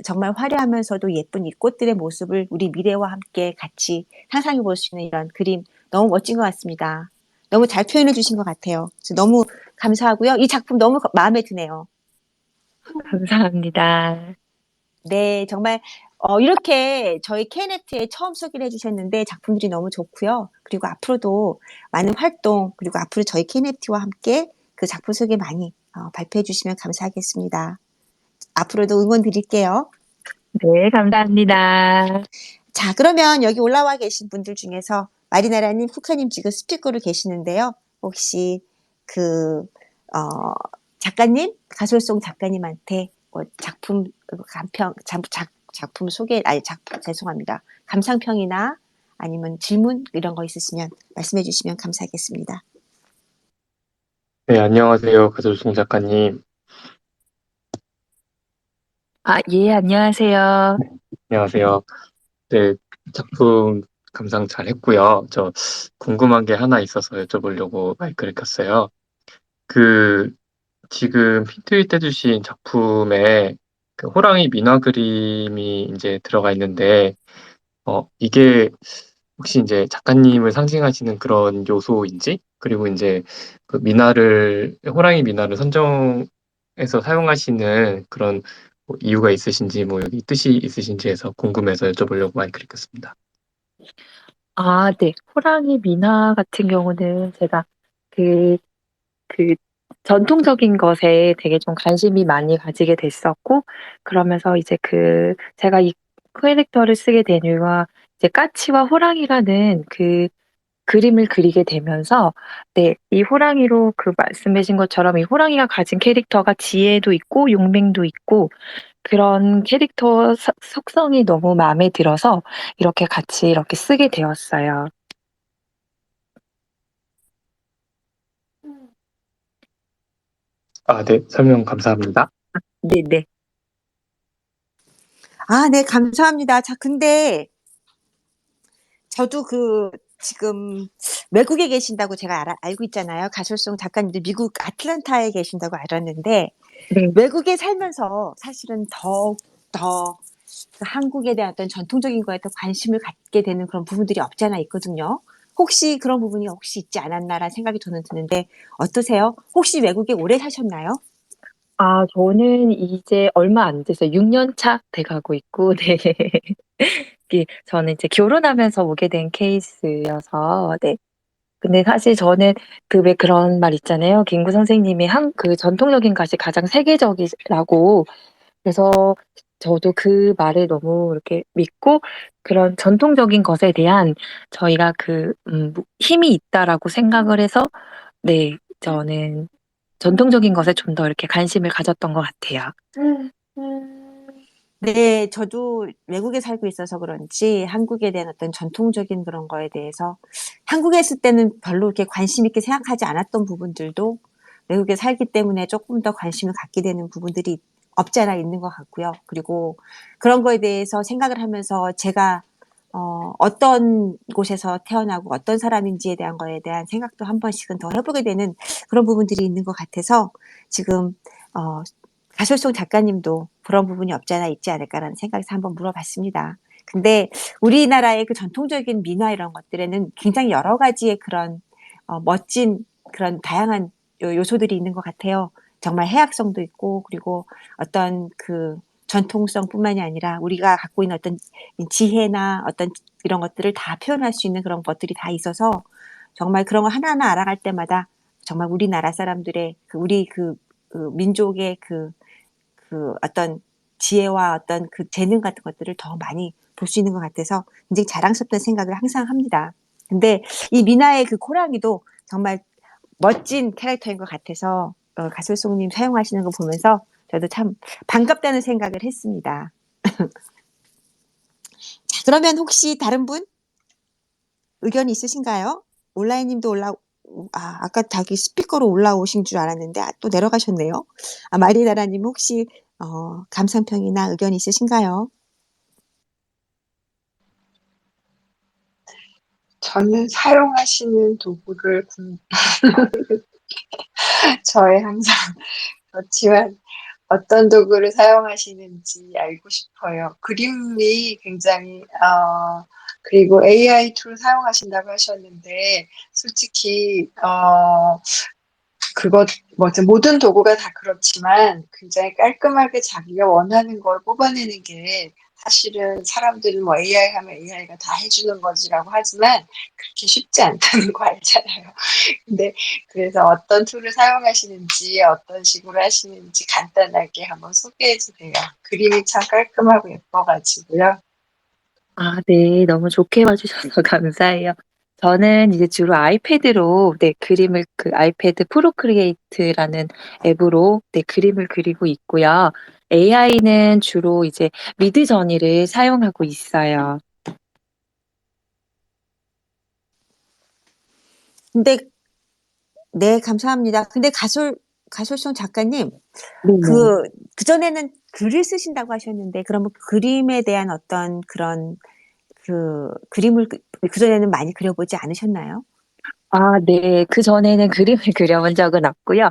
정말 화려하면서도 예쁜 이 꽃들의 모습을 우리 미래와 함께 같이 상상해 볼 수 있는 이런 그림 너무 멋진 것 같습니다. 너무 잘 표현해 주신 것 같아요. 그래서 너무 감사하고요. 이 작품 너무 마음에 드네요. 감사합니다. 네, 정말 이렇게 저희 KNFT에 처음 소개를 해주셨는데 작품들이 너무 좋고요. 그리고 앞으로도 많은 활동 그리고 앞으로 저희 KNFT와 함께 그 작품 소개 많이 발표해 주시면 감사하겠습니다. 앞으로도 응원 드릴게요. 네, 감사합니다. 자, 그러면 여기 올라와 계신 분들 중에서 마리나라님, 쿠카님 지금 스피커로 계시는데요. 혹시 작가님, 가솔송 작가님한테 작품 감평, 작품 소개, 죄송합니다. 감상평이나 아니면 질문 이런 거 있으시면 말씀해 주시면 감사하겠습니다. 네, 안녕하세요. 가솔송 작가님. 예, 안녕하세요. 안녕하세요. 네, 작품 감상 잘 했고요. 저 궁금한 게 하나 있어서 여쭤보려고 마이크를 켰어요. 지금 핀트윗 해주신 작품에 호랑이 민화 그림이 이제 들어가 있는데, 이게 혹시 이제 작가님을 상징하시는 그런 요소인지, 그리고 이제 호랑이 민화를 선정해서 사용하시는 그런 뭐 이유가 있으신지, 뭐 여기 뜻이 있으신지 해서 궁금해서 여쭤보려고 마이크를 켰습니다. 네. 호랑이 민화 같은 경우는 제가 그 전통적인 것에 되게 좀 관심이 많이 가지게 됐었고, 그러면서 이제 제가 이 캐릭터를 쓰게 된 이유가 이제 까치와 호랑이라는 그림을 그리게 되면서, 네, 이 호랑이로 말씀하신 것처럼 이 호랑이가 가진 캐릭터가 지혜도 있고 용맹도 있고 그런 캐릭터 속성이 너무 마음에 들어서 이렇게 같이 이렇게 쓰게 되었어요. 네, 설명 감사합니다. 네네. 네, 감사합니다. 자, 근데 저도 지금 외국에 계신다고 제가 알고 있잖아요. 가솔송 작가님들 미국 아틀란타에 계신다고 알았는데 네. 외국에 살면서 사실은 더 한국에 대한 어떤 전통적인 거에 더 관심을 갖게 되는 그런 부분들이 없지 않아 있거든요. 혹시 그런 부분이 혹시 있지 않았나라는 생각이 저는 드는데 어떠세요? 혹시 외국에 오래 사셨나요? 저는 이제 얼마 안 됐어요. 6년 차 돼가고 있고, 네. 저는 이제 결혼하면서 오게 된 케이스여서, 네. 근데 사실 저는 왜 그런 말 있잖아요. 김구 선생님이 그 전통적인 것이 가장 세계적이라고. 그래서 저도 그 말을 너무 이렇게 믿고 그런 전통적인 것에 대한 저희가 힘이 있다라고 생각을 해서, 네, 저는 전통적인 것에 좀 더 이렇게 관심을 가졌던 것 같아요. 네, 저도 외국에 살고 있어서 그런지 한국에 대한 어떤 전통적인 그런 거에 대해서 한국에 있을 때는 별로 이렇게 관심 있게 생각하지 않았던 부분들도 외국에 살기 때문에 조금 더 관심을 갖게 되는 부분들이 없지 않아 있는 것 같고요. 그리고 그런 거에 대해서 생각을 하면서 제가 어떤 곳에서 태어나고 어떤 사람인지에 대한 거에 대한 생각도 한 번씩은 더 해보게 되는 그런 부분들이 있는 것 같아서 지금 가설송 작가님도 그런 부분이 없지 않아 있지 않을까라는 생각에서 한번 물어봤습니다. 근데 우리나라의 그 전통적인 민화 이런 것들에는 굉장히 여러 가지의 그런 멋진 그런 다양한 요소들이 있는 것 같아요. 정말 해학성도 있고 그리고 어떤 그 전통성뿐만이 아니라 우리가 갖고 있는 어떤 지혜나 어떤 이런 것들을 다 표현할 수 있는 그런 것들이 다 있어서 정말 그런 거 하나하나 알아갈 때마다 정말 우리나라 사람들의 우리 민족의 어떤 지혜와 어떤 그 재능 같은 것들을 더 많이 볼 수 있는 것 같아서 굉장히 자랑스럽다는 생각을 항상 합니다. 근데 이 미나의 그 코랑이도 정말 멋진 캐릭터인 것 같아서 가설송님 사용하시는 거 보면서 저도 참 반갑다는 생각을 했습니다. 자, 그러면 혹시 다른 분 의견이 있으신가요? 온라인님도 아까 자기 스피커로 올라오신 줄 알았는데 또 내려가셨네요. 마리나라님 혹시 감상평이나 의견 있으신가요? 저는 사용하시는 도구를 저의 항상 그렇지만 어떤 도구를 사용하시는지 알고 싶어요. 그림이 굉장히 그리고 AI 툴 사용하신다고 하셨는데 솔직히 모든 도구가 다 그렇지만 굉장히 깔끔하게 자기가 원하는 걸 뽑아내는 게 사실은 사람들은 뭐 AI 하면 AI가 다 해주는 거지라고 하지만 그렇게 쉽지 않다는 거 알잖아요. 근데 그래서 어떤 툴을 사용하시는지 어떤 식으로 하시는지 간단하게 한번 소개해 주세요. 그림이 참 깔끔하고 예뻐가지고요. 네. 너무 좋게 봐주셔서 감사해요. 저는 이제 주로 아이패드로 그림을 아이패드 프로크리에이트라는 앱으로 그림을 그리고 있고요. AI는 주로 이제 미드저니를 사용하고 있어요. 근데 네, 감사합니다. 근데 가솔송 작가님, 네네. 그전에는 글을 쓰신다고 하셨는데, 그러면 그림에 대한 어떤 그런, 그림을 그전에는 많이 그려보지 않으셨나요? 네. 그전에는 그림을 그려본 적은 없고요.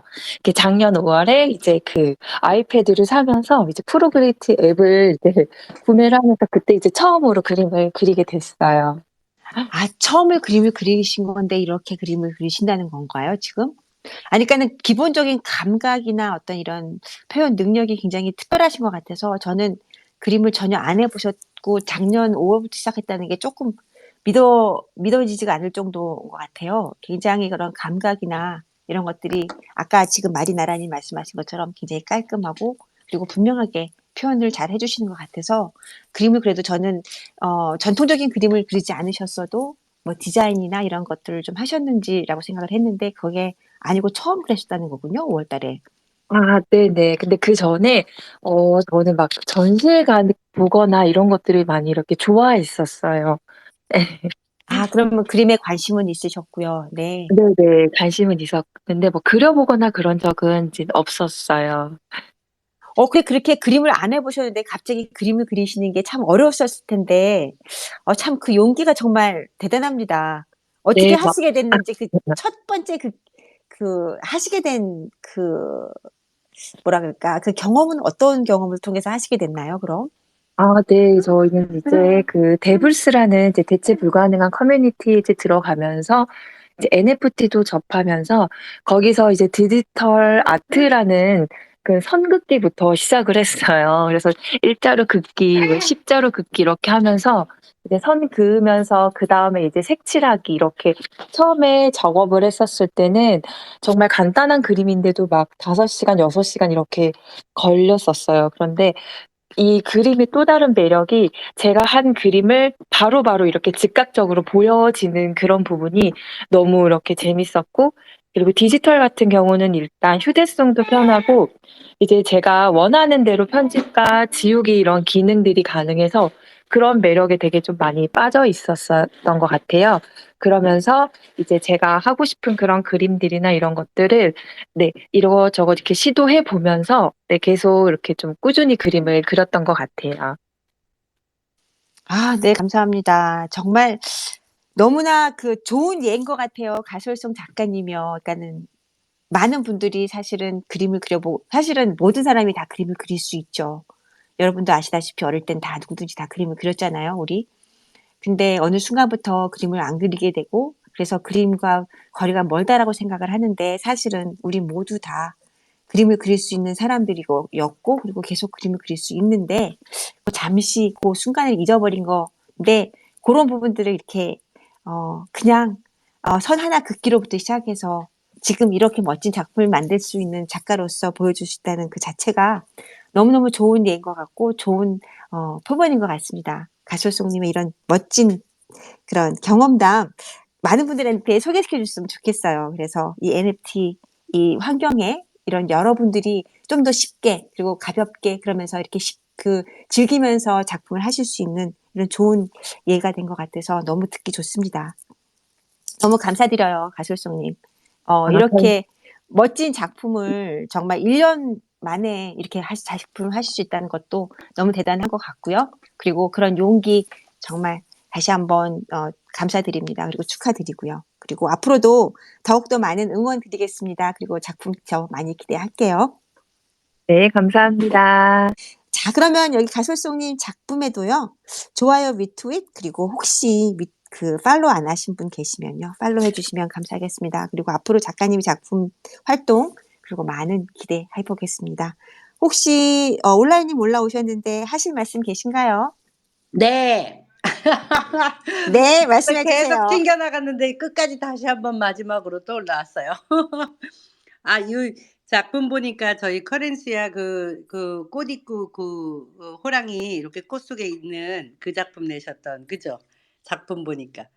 작년 5월에 이제 아이패드를 사면서 이제 프로그레이트 앱을 구매를 하면서 그때 이제 처음으로 그림을 그리게 됐어요. 처음에 그림을 그리신 건데, 이렇게 그림을 그리신다는 건가요, 지금? 그러니까는 기본적인 감각이나 어떤 이런 표현 능력이 굉장히 특별하신 것 같아서 저는 그림을 전혀 안 해보셨고 작년 5월부터 시작했다는 게 조금 믿어지지가 않을 정도인 것 같아요. 굉장히 그런 감각이나 이런 것들이 아까 지금 마리나라님 말씀하신 것처럼 굉장히 깔끔하고 그리고 분명하게 표현을 잘 해주시는 것 같아서 그림을 그래도 저는 전통적인 그림을 그리지 않으셨어도 뭐 디자인이나 이런 것들을 좀 하셨는지라고 생각을 했는데 그게 아니고 처음 그러셨다는 거군요. 5월 달에. 네네. 근데 그전에 저는 막 전시회 보거나 이런 것들을 많이 이렇게 좋아했었어요. 그러면 그림에 관심은 있으셨고요. 네. 네네. 관심은 있었는데 뭐 그려보거나 그런 적은 이제 없었어요. 그렇게 그림을 안 해보셨는데 갑자기 그림을 그리시는 게 참 어려우셨을 텐데, 참 그 용기가 정말 대단합니다. 어떻게 네. 하시게 됐는지 첫 번째 하시게 된 뭐라 그럴까, 그 경험은 어떤 경험을 통해서 하시게 됐나요, 그럼? 네. 저희는 이제 데블스라는 이제 대체 불가능한 커뮤니티에 이제 들어가면서 이제 NFT도 접하면서 거기서 이제 디지털 아트라는 그 선긋기부터 시작을 했어요. 그래서 일자로 긋기, 뭐 십자로 긋기 이렇게 하면서 이제 선 그으면서 그다음에 이제 색칠하기 이렇게 처음에 작업을 했었을 때는 정말 간단한 그림인데도 막 5시간, 6시간 이렇게 걸렸었어요. 그런데 이 그림의 또 다른 매력이 제가 한 그림을 바로바로 이렇게 즉각적으로 보여지는 그런 부분이 너무 이렇게 재밌었고, 그리고 디지털 같은 경우는 일단 휴대성도 편하고 이제 제가 원하는 대로 편집과 지우기 이런 기능들이 가능해서 그런 매력에 되게 좀 많이 빠져 있었던 것 같아요. 그러면서 이제 제가 하고 싶은 그런 그림들이나 이런 것들을 네, 이러저것 이렇게 시도해 보면서 네, 계속 이렇게 좀 꾸준히 그림을 그렸던 것 같아요. 아, 네, 감사합니다. 정말 너무나 그 좋은 예인 것 같아요. 가설성 작가님이요. 그러니까는 많은 분들이 사실은 그림을 그려보고, 사실은 모든 사람이 다 그림을 그릴 수 있죠. 여러분도 아시다시피 어릴 땐 다 누구든지 다 그림을 그렸잖아요, 우리. 근데 어느 순간부터 그림을 안 그리게 되고, 그래서 그림과 거리가 멀다라고 생각을 하는데, 사실은 우리 모두 다 그림을 그릴 수 있는 사람들이었고, 그리고 계속 그림을 그릴 수 있는데, 잠시 그 순간을 잊어버린 건데, 그런 부분들을 이렇게, 그냥, 선 하나 긋기로부터 시작해서 지금 이렇게 멋진 작품을 만들 수 있는 작가로서 보여줄 수 있다는 그 자체가 너무너무 좋은 예인 것 같고, 좋은, 표본인 것 같습니다. 가쇼송님의 이런 멋진 그런 경험담, 많은 분들한테 소개시켜 줬으면 좋겠어요. 그래서 이 NFT, 이 환경에 이런 여러분들이 좀 더 쉽게, 그리고 가볍게, 그러면서 이렇게 즐기면서 작품을 하실 수 있는 이런 좋은 예가 된 것 같아서 너무 듣기 좋습니다. 너무 감사드려요, 가솔송님. 이렇게 멋진 작품을 정말 1년 만에 이렇게 작품을 하실 수 있다는 것도 너무 대단한 것 같고요. 그리고 그런 용기 정말 다시 한번 감사드립니다. 그리고 축하드리고요. 그리고 앞으로도 더욱더 많은 응원 드리겠습니다. 그리고 작품 저 많이 기대할게요. 네, 감사합니다. 자, 그러면 여기 가솔송님 작품에도요, 좋아요, 리트윗, 그리고 혹시 팔로우 안 하신 분 계시면요, 팔로우 해주시면 감사하겠습니다. 그리고 앞으로 작가님의 작품 활동, 그리고 많은 기대해 보겠습니다. 혹시, 온라인님 올라오셨는데 하실 말씀 계신가요? 네. 네, 말씀해 계속 주세요. 튕겨나갔는데 끝까지 다시 한번 마지막으로 또 올라왔어요. 이 작품 보니까 저희 커렌시아 꽃 입고 호랑이 이렇게 꽃 속에 있는 그 작품 내셨던, 그죠? 작품 보니까.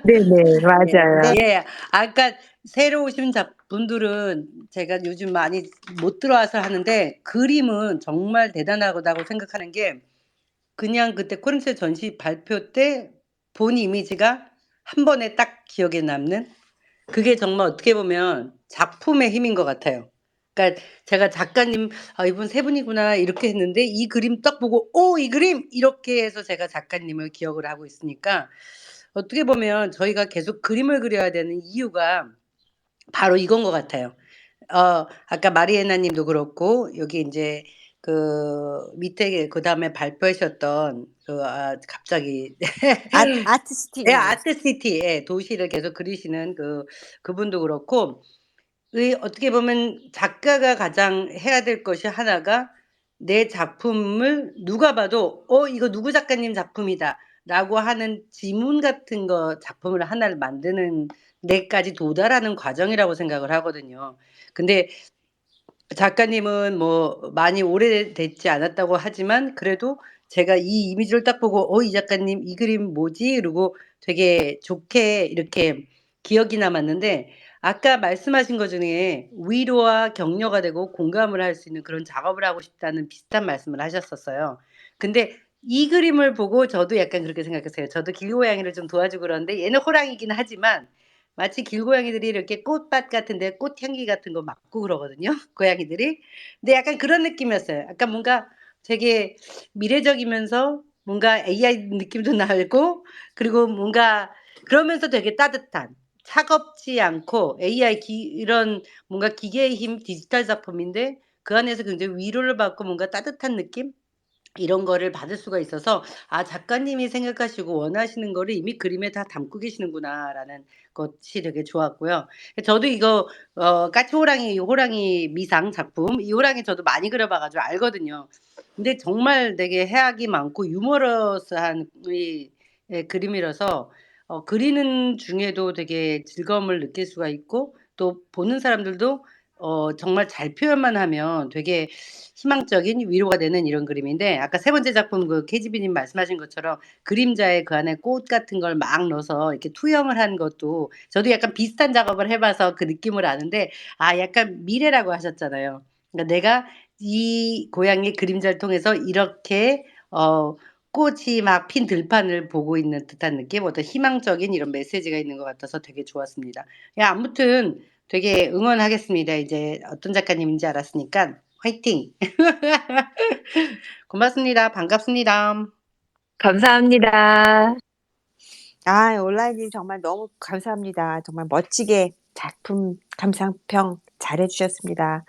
네네, 맞아요. 예. 아까 새로 오신 분들은 제가 요즘 많이 못 들어와서 하는데, 그림은 정말 대단하다고 생각하는 게, 그냥 그때 코른스 전시 발표 때 본 이미지가 한 번에 딱 기억에 남는, 그게 정말 어떻게 보면 작품의 힘인 것 같아요. 그러니까 제가 작가님, '아 이분 세 분이구나.' 이렇게 했는데, 이 그림 딱 보고 '오 이 그림!' 이렇게 해서 제가 작가님을 기억을 하고 있으니까, 어떻게 보면 저희가 계속 그림을 그려야 되는 이유가 바로 이건 것 같아요. 아까 마리에나 님도 그렇고, 여기 인제 그 밑에 그다음에 발표하셨던 갑자기 예, 아트시티. 아트시티, 예, 도시를 계속 그리시는 그분도 그렇고, 어떻게 보면 작가가 가장 해야 될 것이 하나가, 내 작품을 누가 봐도 '어 이거 누구 작가님 작품이다.'라고 하는 지문 같은 거, 작품을 하나를 만드는 데까지 도달하는 과정이라고 생각을 하거든요. 근데 작가님은 뭐 많이 오래됐지 않았다고 하지만, 그래도 제가 이 이미지를 딱 보고 '어 이 작가님 이 그림 뭐지?' 이러고 되게 좋게 이렇게 기억이 남았는데, 아까 말씀하신 것 중에 위로와 격려가 되고 공감을 할 수 있는 그런 작업을 하고 싶다는 비슷한 말씀을 하셨었어요. 근데 이 그림을 보고 저도 약간 그렇게 생각했어요. 저도 길고양이를 좀 도와주고 그러는데, 얘는 호랑이긴 하지만 마치 길고양이들이 이렇게 꽃밭 같은 데 꽃향기 같은 거 맡고 그러거든요, 고양이들이. 근데 약간 그런 느낌이었어요. 약간 뭔가 되게 미래적이면서 뭔가 AI 느낌도 나고, 그리고 뭔가 그러면서 되게 따뜻한, 차갑지 않고 AI 이런 뭔가 기계의 힘 디지털 작품인데, 그 안에서 굉장히 위로를 받고 뭔가 따뜻한 느낌? 이런 거를 받을 수가 있어서 '아 작가님이 생각하시고 원하시는 거를 이미 그림에 다 담고 계시는구나.'라는 것이 되게 좋았고요. 저도 이거 까치호랑이 호랑이 미상 작품 이 호랑이 저도 많이 그려 봐 가지고 알거든요. 근데 정말 되게 해악이 많고 유머러스한 이 예 그림이라서 그리는 중에도 되게 즐거움을 느낄 수가 있고 또 보는 사람들도 정말 잘 표현만 하면 되게 희망적인 위로가 되는 이런 그림인데 아까 세 번째 작품 그 KGB 님 말씀하신 것처럼 그림자에 그 안에 꽃 같은 걸 막 넣어서 이렇게 투영을 한 것도 저도 약간 비슷한 작업을 해 봐서 그 느낌을 아는데 약간 미래라고 하셨잖아요. 그러니까 내가 이 고양이 그림자를 통해서 이렇게 꽃이 막 핀 들판을 보고 있는 듯한 느낌, 어떤 희망적인 이런 메시지가 있는 것 같아서 되게 좋았습니다. 아무튼 되게 응원하겠습니다. 이제 어떤 작가님인지 알았으니까 화이팅! 고맙습니다. 반갑습니다. 감사합니다. 온라인님 정말 너무 감사합니다. 정말 멋지게 작품 감상평 잘해주셨습니다.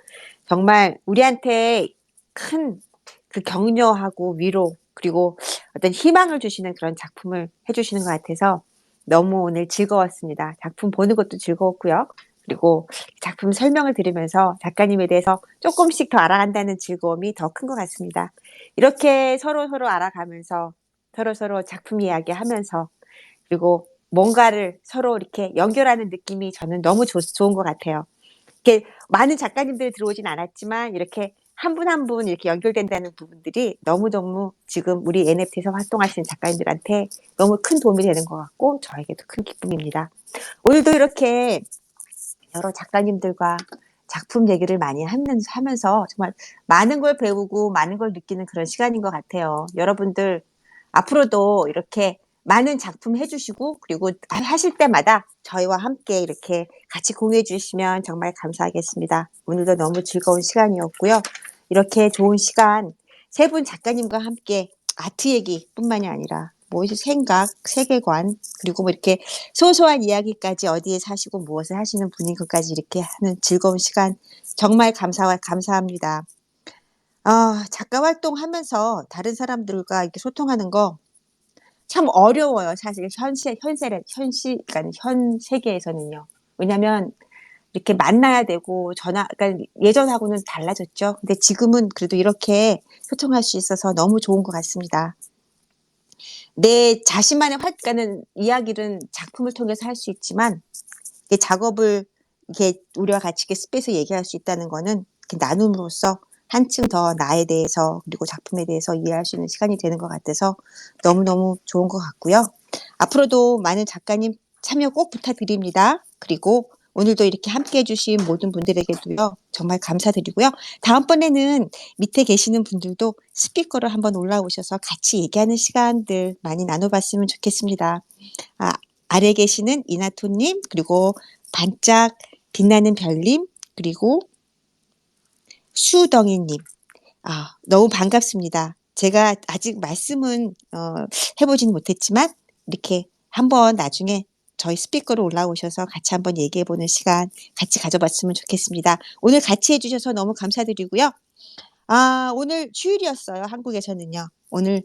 정말 우리한테 큰 그 격려하고 위로 그리고 어떤 희망을 주시는 그런 작품을 해주시는 것 같아서 너무 오늘 즐거웠습니다. 작품 보는 것도 즐거웠고요. 그리고 작품 설명을 들으면서 작가님에 대해서 조금씩 더 알아간다는 즐거움이 더 큰 것 같습니다. 이렇게 서로 알아가면서 서로 작품 이야기하면서 그리고 뭔가를 서로 이렇게 연결하는 느낌이 저는 너무 좋은 것 같아요. 이렇게 많은 작가님들이 들어오진 않았지만 이렇게 한 분 한 분 이렇게 연결된다는 부분들이 너무너무 지금 우리 NFT에서 활동하시는 작가님들한테 너무 큰 도움이 되는 것 같고 저에게도 큰 기쁨입니다. 오늘도 이렇게 여러 작가님들과 작품 얘기를 많이 하면서 정말 많은 걸 배우고 많은 걸 느끼는 그런 시간인 것 같아요. 여러분들 앞으로도 이렇게 많은 작품 해주시고 그리고 하실 때마다 저희와 함께 이렇게 같이 공유해 주시면 정말 감사하겠습니다. 오늘도 너무 즐거운 시간이었고요. 이렇게 좋은 시간 세 분 작가님과 함께 아트 얘기뿐만이 아니라 뭐 생각, 세계관 그리고 뭐 이렇게 소소한 이야기까지 어디에 사시고 무엇을 하시는 분인 것까지 이렇게 하는 즐거운 시간 정말 감사합니다. 작가 활동하면서 다른 사람들과 이렇게 소통하는 거 참 어려워요. 사실 그러니까 현 세계에서는요. 왜냐하면 이렇게 만나야 되고 그러니까 예전하고는 달라졌죠. 근데 지금은 그래도 이렇게 소통할 수 있어서 너무 좋은 것 같습니다. 내 자신만의 그러니까는 이야기는 작품을 통해서 할 수 있지만 이 작업을 이렇게 우리와 같이 이렇게 스페이스 얘기할 수 있다는 거는 이렇게 나눔으로써 한층 더 나에 대해서 그리고 작품에 대해서 이해할 수 있는 시간이 되는 것 같아서 너무너무 좋은 것 같고요. 앞으로도 많은 작가님 참여 꼭 부탁드립니다. 그리고 오늘도 이렇게 함께 해주신 모든 분들에게도요. 정말 감사드리고요. 다음번에는 밑에 계시는 분들도 스피커로 한번 올라오셔서 같이 얘기하는 시간들 많이 나눠봤으면 좋겠습니다. 아래 계시는 이나토님 그리고 반짝 빛나는 별님 그리고 수덩이님 너무 반갑습니다. 제가 아직 말씀은 해보지는 못했지만 이렇게 한번 나중에 저희 스피커로 올라오셔서 같이 한번 얘기해보는 시간 같이 가져봤으면 좋겠습니다. 오늘 같이 해주셔서 너무 감사드리고요. 오늘 휴일이었어요. 한국에서는요. 오늘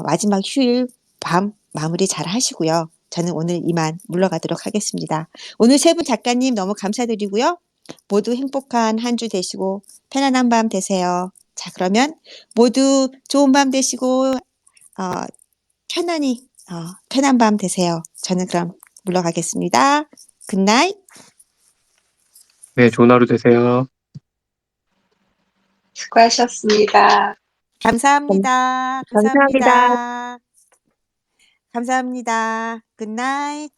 마지막 휴일 밤 마무리 잘 하시고요. 저는 오늘 이만 물러가도록 하겠습니다. 오늘 세 분 작가님 너무 감사드리고요. 모두 행복한 한 주 되시고 편안한 밤 되세요. 자, 그러면 모두 좋은 밤 되시고 편한 밤 되세요. 저는 그럼 물러가겠습니다. 굿나잇. 네, 좋은 하루 되세요. 수고하셨습니다. 감사합니다. 감사합니다. 감사합니다. 굿나잇.